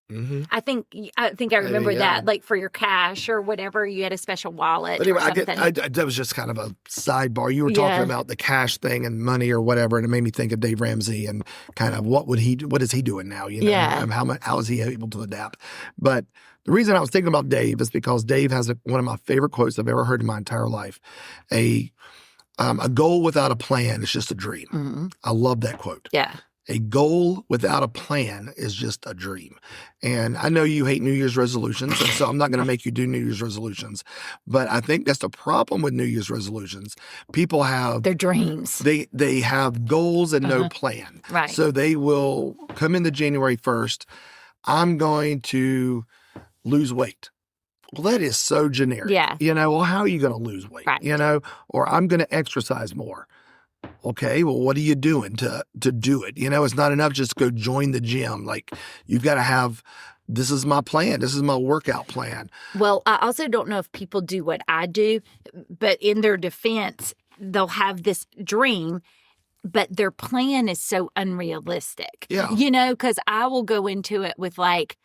I think I remember that, like for your cash or whatever, you had a special wallet. But anyway, that was just kind of a sidebar. You were talking about the cash thing and money or whatever, and it made me think of Dave Ramsey and kind of what is he doing now? How is he able to adapt? But the reason I was thinking about Dave is because Dave has one of my favorite quotes I've ever heard in my entire life. A goal without a plan is just a dream. I love that quote. Yeah. A goal without a plan is just a dream. And I know you hate New Year's resolutions, and so I'm not going to make you do New Year's resolutions. But I think that's the problem with New Year's resolutions. People have their dreams. They have goals and no plan. Right. So they will come into January 1st. I'm going to lose weight. Well, that is so generic. Yeah. Well, how are you going to lose weight? Right. Or I'm going to exercise more. Okay, well, what are you doing to do it? It's not enough just to go join the gym. Like, you've got to have, this is my plan. This is my workout plan. Well, I also don't know if people do what I do, but in their defense, they'll have this dream, but their plan is so unrealistic. Yeah. Because I will go into it with like,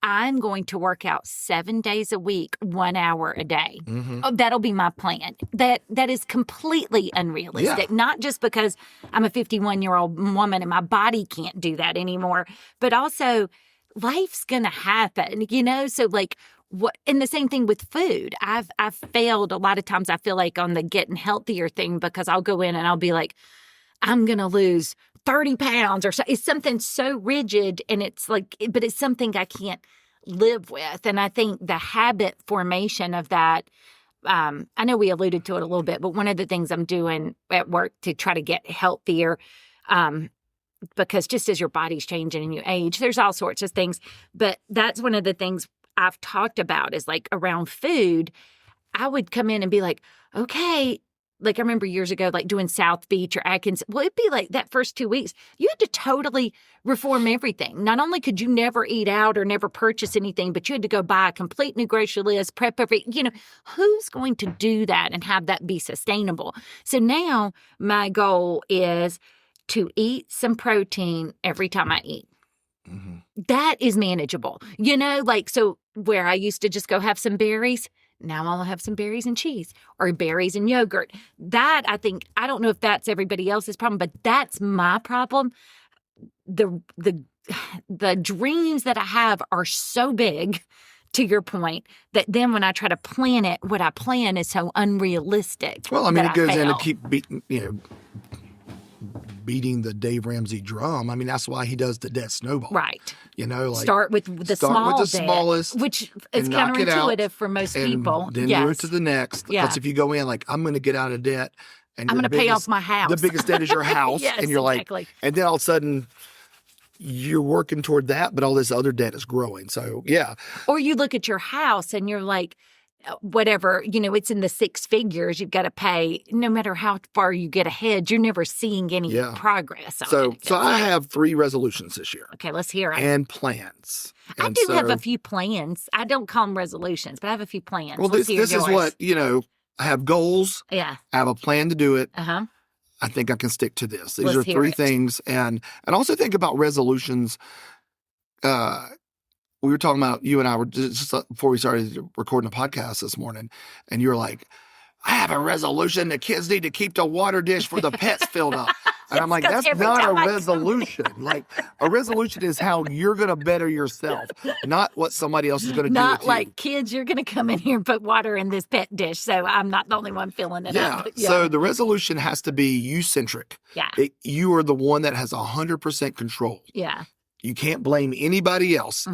I'm going to work out 7 days a week, 1 hour a day. That'll be my plan. That is completely unrealistic. Yeah. Not just because I'm a 51-year-old woman and my body can't do that anymore, but also life's going to happen, So like and the same thing with food. I've failed a lot of times, I feel like, on the getting healthier thing, because I'll go in and I'll be like, I'm going to lose 30 pounds or so. It's something so rigid, and it's like, but it's something I can't live with. And I think the habit formation of that I know we alluded to it a little bit, but one of the things I'm doing at work to try to get healthier, because just as your body's changing and you age, there's all sorts of things. But that's one of the things I've talked about is like around food. I would come in and be like, okay, like I remember years ago, like doing South Beach or Atkins. Well, it'd be like that first 2 weeks, you had to totally reform everything. Not only could you never eat out or never purchase anything, but you had to go buy a complete new grocery list, prep who's going to do that and have that be sustainable? So now my goal is to eat some protein every time I eat. Mm-hmm. That is manageable. So where I used to just go have some berries, now I'll have some berries and cheese or berries and yogurt. That, I think, I don't know if that's everybody else's problem, but that's my problem. The dreams that I have are so big, to your point, that then when I try to plan it, what I plan is so unrealistic. Well, I mean, it goes in to keep beating the Dave Ramsey drum. I mean, that's why he does the debt snowball. Right. Start with the smallest, which is counterintuitive for most people. Then move to the next. Because if you go in like, I'm going to get out of debt. And I'm going to pay off my house. The biggest debt is your house. Yes, and you're exactly. like, and then all of a sudden you're working toward that, but all this other debt is growing. So, yeah. Or you look at your house and you're like, whatever, it's in the six figures, you've got to pay. No matter how far you get ahead, you're never seeing any progress on it. So I have 3 resolutions this year. Okay, let's hear it. And plans. I do have a few plans. I don't call them resolutions, but I have a few plans. Well, this is what, I have goals. Yeah. I have a plan to do it. Uh-huh. I think I can stick to this. These are 3 things. And also think about resolutions. We were talking about, you and I were just before we started recording the podcast this morning, and you were like, I have a resolution. The kids need to keep the water dish for the pets filled up. And I'm like, that's not a resolution. Like, a resolution is how you're going to better yourself, not what somebody else is going to do with you. Not like, kids, you're going to come in here and put water in this pet dish, so I'm not the only one filling it up. Yeah, so the resolution has to be you-centric. Yeah. You are the one that has 100% control. Yeah. You can't blame anybody else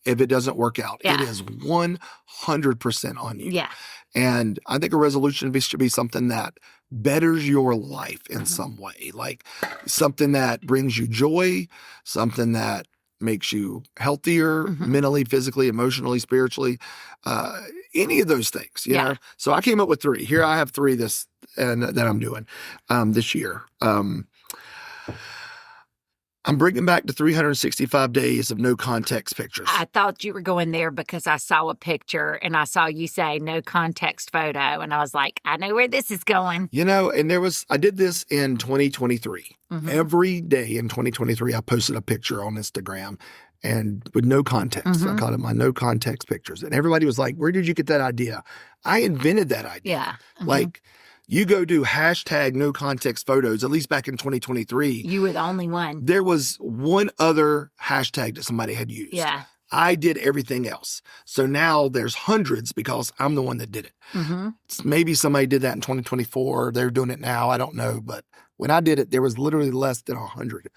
if it doesn't work out. Yeah. It is 100% on you. Yeah. And I think a resolution should be something that betters your life in some way, like something that brings you joy, something that makes you healthier mentally, physically, emotionally, spiritually, any of those things, you know? So I came up with 3. Here I have 3 that I'm doing this year. I'm bringing back the 365 days of no context pictures. I thought you were going there because I saw a picture and I saw you say no context photo. And I was like, I know where this is going. And I did this in 2023. Every day in 2023, I posted a picture on Instagram and with no context. I called it my no context pictures. And everybody was like, where did you get that idea? I invented that idea. Yeah. Like, you go do hashtag no context photos, at least back in 2023. You were the only one. There was one other hashtag that somebody had used. Yeah. I did everything else. So now there's hundreds because I'm the one that did it. Maybe somebody did that in 2024. They're doing it now. I don't know. But when I did it, there was literally less than 100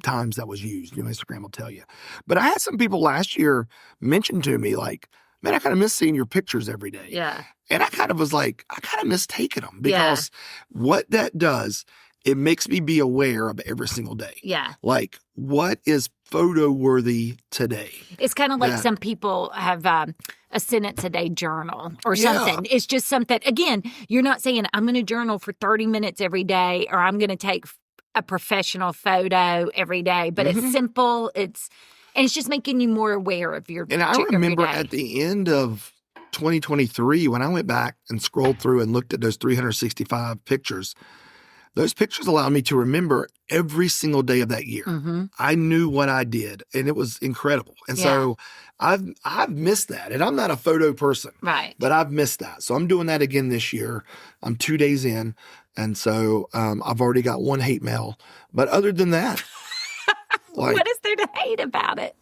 times that was used. Instagram will tell you. But I had some people last year mention to me like, man, I kind of miss seeing your pictures every day. Yeah. And I kind of was like, I kind of miss taking them because what that does, it makes me be aware of every single day. Yeah. Like, what is photo worthy today? It's kind of like some people have a sentence a day journal or something. It's just something, again, you're not saying I'm going to journal for 30 minutes every day or I'm going to take a professional photo every day, but it's simple. And it's just making you more aware of your And I remember at the end of 2023, when I went back and scrolled through and looked at those 365 pictures, those pictures allowed me to remember every single day of that year. I knew what I did, and it was incredible. And so I've missed that. And I'm not a photo person, right? But I've missed that. So I'm doing that again this year. I'm 2 days in. And so I've already got 1 hate mail. But other than that, what is there to hate about it?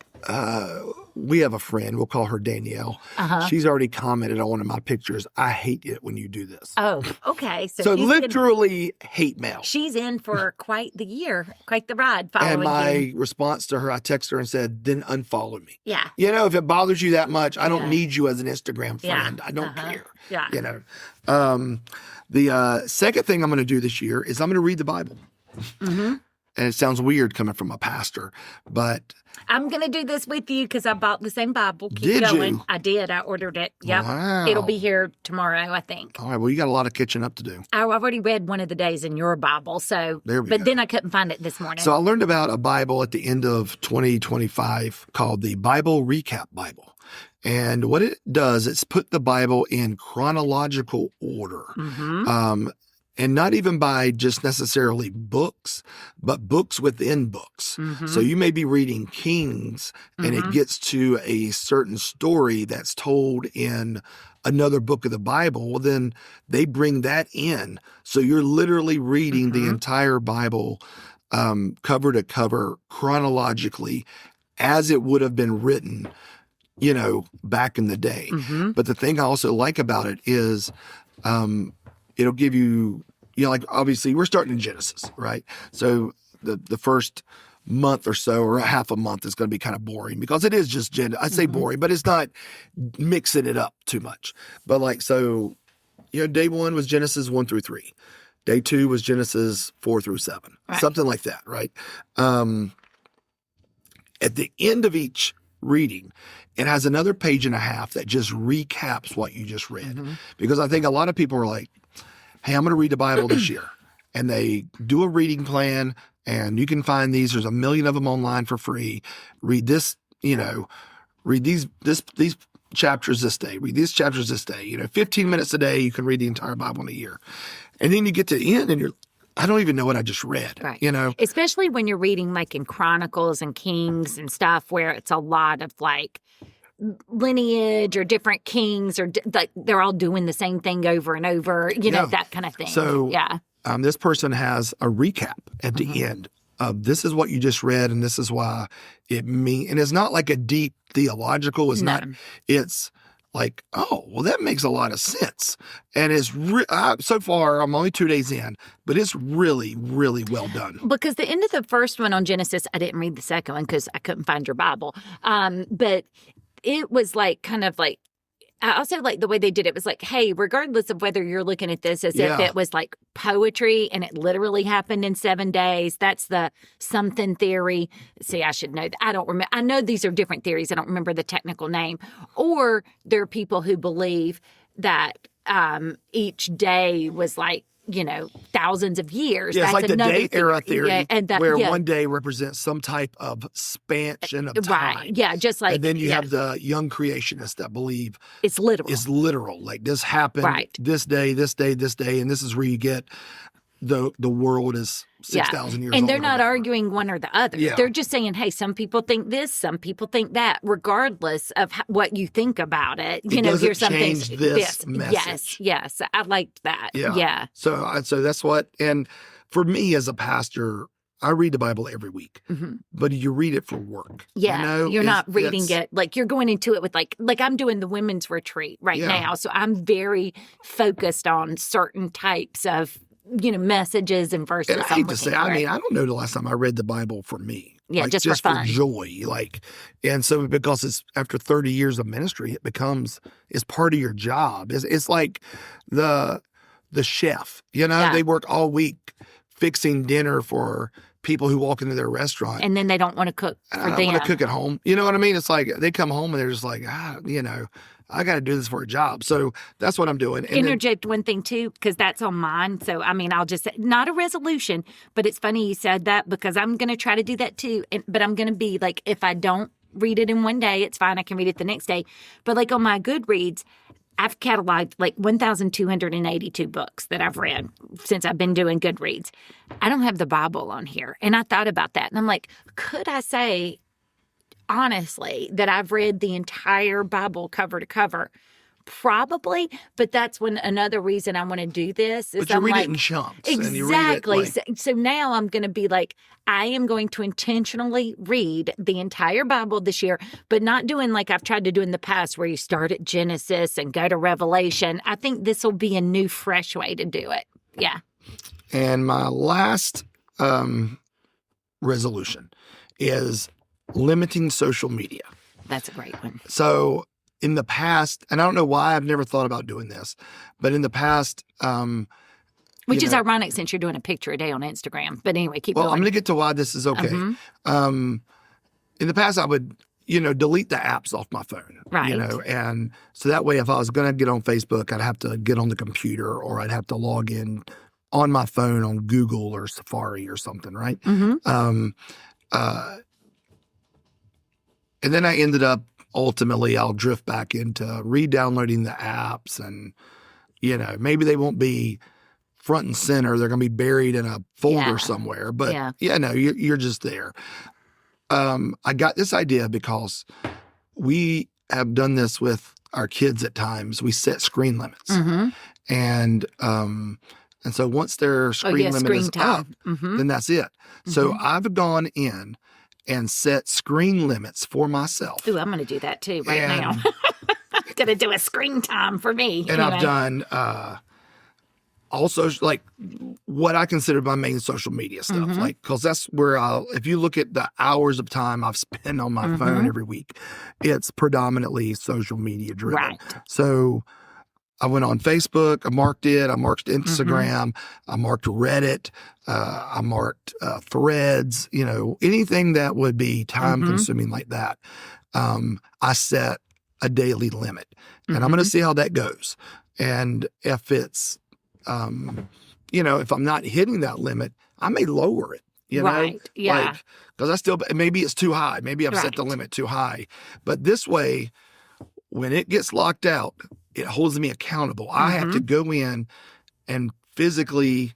we have a friend, we'll call her Danielle. She's already commented on one of my pictures. I hate it when you do this. Oh, okay. So literally hate mail. She's in for quite the ride following And my response to her, I texted her and said, then unfollow me. Yeah. If it bothers you that much, I don't need you as an Instagram friend. I don't care. Yeah. The second thing I'm going to do this year is I'm going to read the Bible. And it sounds weird coming from a pastor, but I'm going to do this with you because I bought the same Bible. Keep going. You? I did. I ordered it. Yep. Wow. It'll be here tomorrow, I think. All right. Well, you got a lot of catching up to do. I've already read one of the days in your Bible, but then I couldn't find it this morning. So I learned about a Bible at the end of 2025 called the Bible Recap Bible. And what it does, it's put the Bible in chronological order. And not even by just necessarily books, but books within books. So you may be reading Kings and it gets to a certain story that's told in another book of the Bible. Well, then they bring that in. So you're literally reading the entire Bible cover to cover chronologically as it would have been written, back in the day. But the thing I also like about it is it'll give you, like obviously we're starting in Genesis, right? So the first month or so or half a month is going to be kind of boring because it is just I say boring, but it's not mixing it up too much. But day 1 was Genesis 1 through 3. Day 2 was Genesis 4 through 7, something like that, right? At the end of each reading, it has another page and a half that just recaps what you just read. Because I think a lot of people are like, hey, I'm going to read the Bible this year. And they do a reading plan, and you can find these. There's a million of them online for free. Read this, read these chapters this day. Read these chapters this day. 15 minutes a day, you can read the entire Bible in a year. And then you get to the end, and I don't even know what I just read, Especially when you're reading like in Chronicles and Kings and stuff where it's a lot of like lineage or different kings or like they're all doing the same thing over and over, that kind of thing. So this person has a recap at the end of this is what you just read and this is why it means, and it's not like a deep theological, it's like, oh, well, that makes a lot of sense. And it's so far, I'm only 2 days in, but it's really, really well done. Because the end of the first one on Genesis, I didn't read the second one because I couldn't find your Bible. But it was like kind of like, I also like the way they did it was like, hey, regardless of whether you're looking at this as if it was like poetry and it literally happened in 7 days, that's the something theory. See, I should know. I don't remember. I know these are different theories. I don't remember the technical name. Or there are people who believe that each day was like, thousands of years. Yeah, it's like the day era theory, where one day represents some type of span of time. Right, yeah, just like... And then you have the young creationists that believe... It's literal. It's literal. Like, this happened this day, this day, this day, and this is where you get the world is 6,000 years old. And they're not arguing one or the other. Yeah. They're just saying, hey, some people think this, some people think that, regardless of what you think about it. Here's something. Change this message. Yes. I liked that. Yeah. So that's what, and for me as a pastor, I read the Bible every week, but you read it for work. Yeah, you're not reading it like you're going into it with like I'm doing the women's retreat right now, so I'm very focused on certain types of messages and verses. And I hate to say, I don't know the last time I read the Bible for me. Yeah, just for fun. For joy. And so because it's after 30 years of ministry, it's part of your job. It's like the chef, they work all week fixing dinner for people who walk into their restaurant. And then they don't want to cook for them. I don't want to cook at home. You know what I mean? It's like they come home and they're just like, I got to do this for a job. So that's what I'm doing. And interject one thing too, because that's on mine. So, I'll just say, not a resolution, but it's funny you said that because I'm going to try to do that too. But I'm going to be like, if I don't read it in one day, it's fine. I can read it the next day. But like on my Goodreads, I've cataloged like 1,282 books that I've read since I've been doing Goodreads. I don't have the Bible on here. And I thought about that. And I'm like, could I say, honestly, that I've read the entire Bible cover to cover? Probably, but that's another reason I want to do this. Is but you read it in chunks. Exactly. And you read it so now I'm going to be like, I am going to intentionally read the entire Bible this year, but not doing like I've tried to do in the past where you start at Genesis and go to Revelation. I think this will be a new, fresh way to do it. Yeah. And my last resolution is limiting social media. That's a great one. So in the past, and I don't know why I've never thought about doing this, but in the past, which is ironic since you're doing a picture a day on Instagram. But anyway, keep going. Well, I'm going to get to why this is okay. Mm-hmm. In the past, I would, delete the apps off my phone. Right. And so that way, if I was going to get on Facebook, I'd have to get on the computer or I'd have to log in on my phone on Google or Safari or something, right? Mm-hmm. And then I ended up, ultimately, I'll drift back into re-downloading the apps and, maybe they won't be front and center. They're going to be buried in a folder somewhere. But, you're just there. I got this idea because we have done this with our kids at times. We set screen limits. Mm-hmm. And so once their screen limit is up, then that's it. Mm-hmm. So I've gone in and set screen limits for myself. Ooh, I'm going to do that too now. I'm going to do a screen time for me. And I've done also like what I consider my main social media stuff. Mm-hmm. Like, because that's where if you look at the hours of time I've spent on my phone every week, it's predominantly social media driven. Right. So I went on Facebook, I marked it, I marked Instagram, I marked Reddit, I marked Threads, anything that would be time consuming like that. I set a daily limit and I'm going to see how that goes. And if it's, if I'm not hitting that limit, I may lower it, Right. Yeah. Because maybe it's too high. Maybe I've set the limit too high. But this way, when it gets locked out, it holds me accountable. I have to go in and physically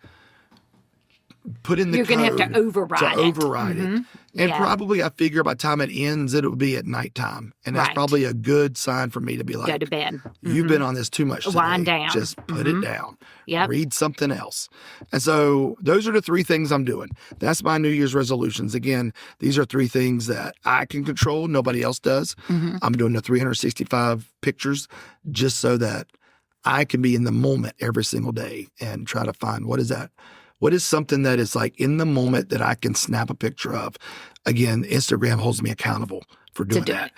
put in the code. You're going to have to override it. it. And probably I figure by the time it ends, it'll be at nighttime. And that's probably a good sign for me to be like, go to bed. You've been on this too much today. Wind down. Just put it down. Yep. Read something else. And so those are the three things I'm doing. That's my New Year's resolutions. Again, these are three things that I can control. Nobody else does. I'm doing the 365 pictures just so that I can be in the moment every single day and try to find what is that? What is something that is like in the moment that I can snap a picture of? Again, Instagram holds me accountable for doing that.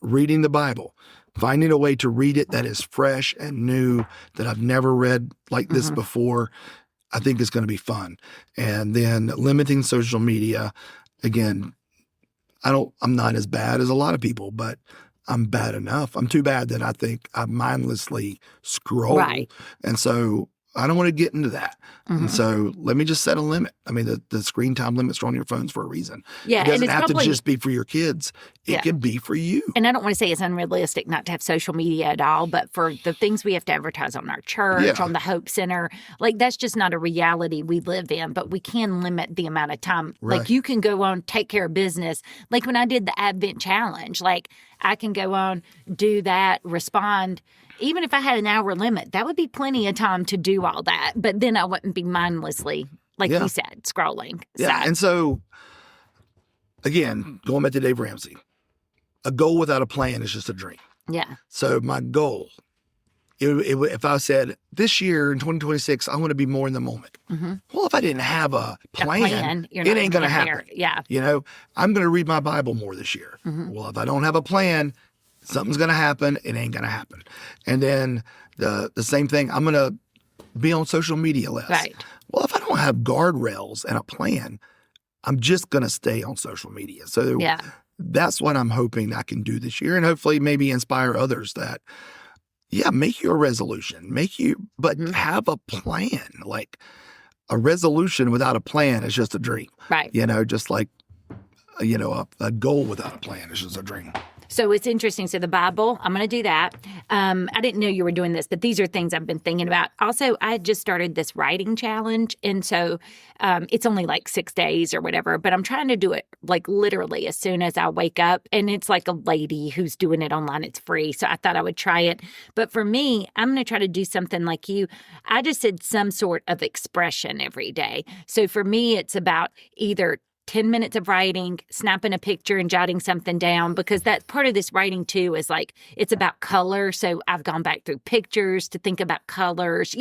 Reading the Bible, finding a way to read it that is fresh and new, that I've never read like this before, I think is going to be fun. And then limiting social media. Again, I'm not as bad as a lot of people, but I'm bad enough. I'm too bad that I think I mindlessly scroll. Right. And so I don't want to get into that. And so let me just set a limit. I mean, the screen time limits are on your phones for a reason. Yeah, it doesn't have to just be for your kids. It can be for you. And I don't want to say it's unrealistic not to have social media at all, but for the things we have to advertise on our church, on the Hope Center, like that's just not a reality we live in, but we can limit the amount of time. Right. Like you can go on, take care of business. Like when I did the Advent Challenge, like I can go on, do that, respond. Even if I had an hour limit, that would be plenty of time to do all that. But then I wouldn't be mindlessly, like you said, scrolling. Yeah. And so, again, going back to Dave Ramsey, a goal without a plan is just a dream. Yeah. So my goal, if I said this year in 2026, I want to be more in the moment. Well, if I didn't have a plan it ain't going to happen. Yeah. I'm going to read my Bible more this year. Well, if I don't have a plan, something's going to happen. It ain't going to happen. And then the same thing, I'm going to be on social media less. Right. Well, if I don't have guardrails and a plan, I'm just going to stay on social media. So that's what I'm hoping I can do this year and hopefully maybe inspire others that, make your resolution, but have a plan. Like a resolution without a plan is just a dream. Right. Just like, a goal without a plan is just a dream. So it's interesting. So the Bible, I'm going to do that. I didn't know you were doing this, but these are things I've been thinking about. Also, I just started this writing challenge. And so it's only like 6 days or whatever, but I'm trying to do it like literally as soon as I wake up. And it's like a lady who's doing it online. It's free. So I thought I would try it. But for me, I'm going to try to do something like you. I just said some sort of expression every day. So for me, it's about either 10 minutes of writing, snapping a picture and jotting something down, because that part of this writing too is like, it's about color. So I've gone back through pictures to think about colors,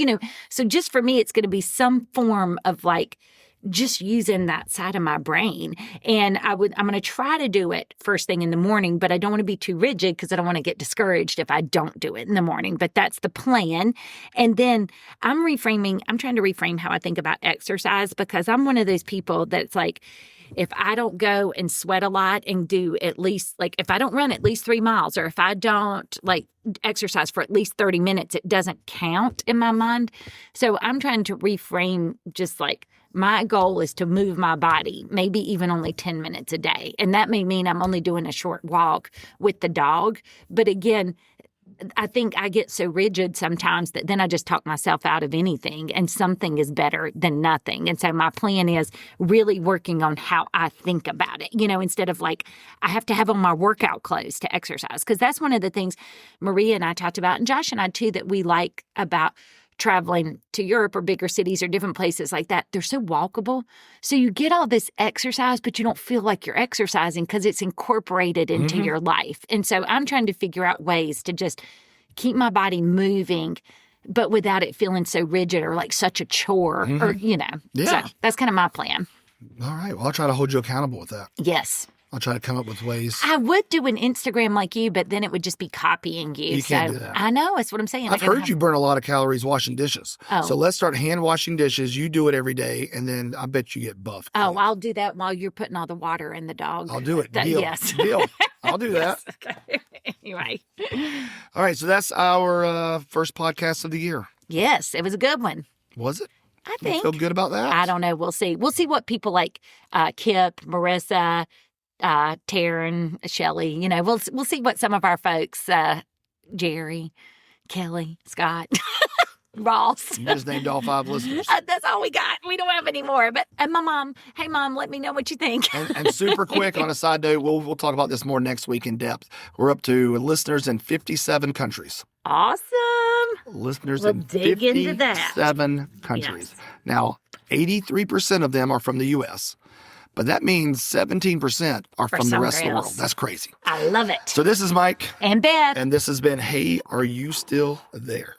so just for me, it's going to be some form of like, just using that side of my brain. And I'm going to try to do it first thing in the morning, but I don't want to be too rigid because I don't want to get discouraged if I don't do it in the morning, but that's the plan. And then I'm trying to reframe how I think about exercise, because I'm one of those people that's like, if I don't go and sweat a lot and do at least, like, if I don't run at least 3 miles, or if I don't like exercise for at least 30 minutes, it doesn't count in my mind. So I'm trying to reframe, just like, my goal is to move my body, maybe even only 10 minutes a day. And that may mean I'm only doing a short walk with the dog. But again, I think I get so rigid sometimes that then I just talk myself out of anything, and something is better than nothing. And so my plan is really working on how I think about it, instead of like, I have to have on my workout clothes to exercise. Because that's one of the things Maria and I talked about, and Josh and I too, that we like about traveling to Europe or bigger cities or different places like that. They're so walkable. So you get all this exercise, but you don't feel like you're exercising because it's incorporated into your life. And so I'm trying to figure out ways to just keep my body moving, but without it feeling so rigid or like such a chore or, Yeah. So that's kind of my plan. All right. Well, I'll try to hold you accountable with that. Yes. I'll try to come up with ways. I would do an Instagram like you, but then it would just be copying you. You can't do that. I know. That's what I'm saying. I've heard you burn a lot of calories washing dishes. Oh. So let's start hand washing dishes. You do it every day, and then I bet you get buffed. Oh, I'll do that while you're putting all the water in the dog. I'll do it. Deal. Yes. Deal. I'll do that. Yes. Okay. Anyway. All right. So that's our first podcast of the year. Yes. It was a good one. Was it? I think. You feel good about that? I don't know. We'll see. We'll see what people like Kip, Marissa, Taryn, Shelley, we'll see what some of our folks, Jerry, Kelly, Scott, Ross. You just named all 5 listeners. That's all we got. We don't have any more. And my mom, hey mom, let me know what you think. and super quick on a side note, we'll talk about this more next week in depth. We're up to listeners in 57 countries. Awesome. Listeners we'll in dig 57 into that. countries. Yes. Now, 83% of them are from the U.S., but that means 17% are from the rest of the world. That's crazy. I love it. So this is Mike. And Beth. And this has been Hey, Are You Still There?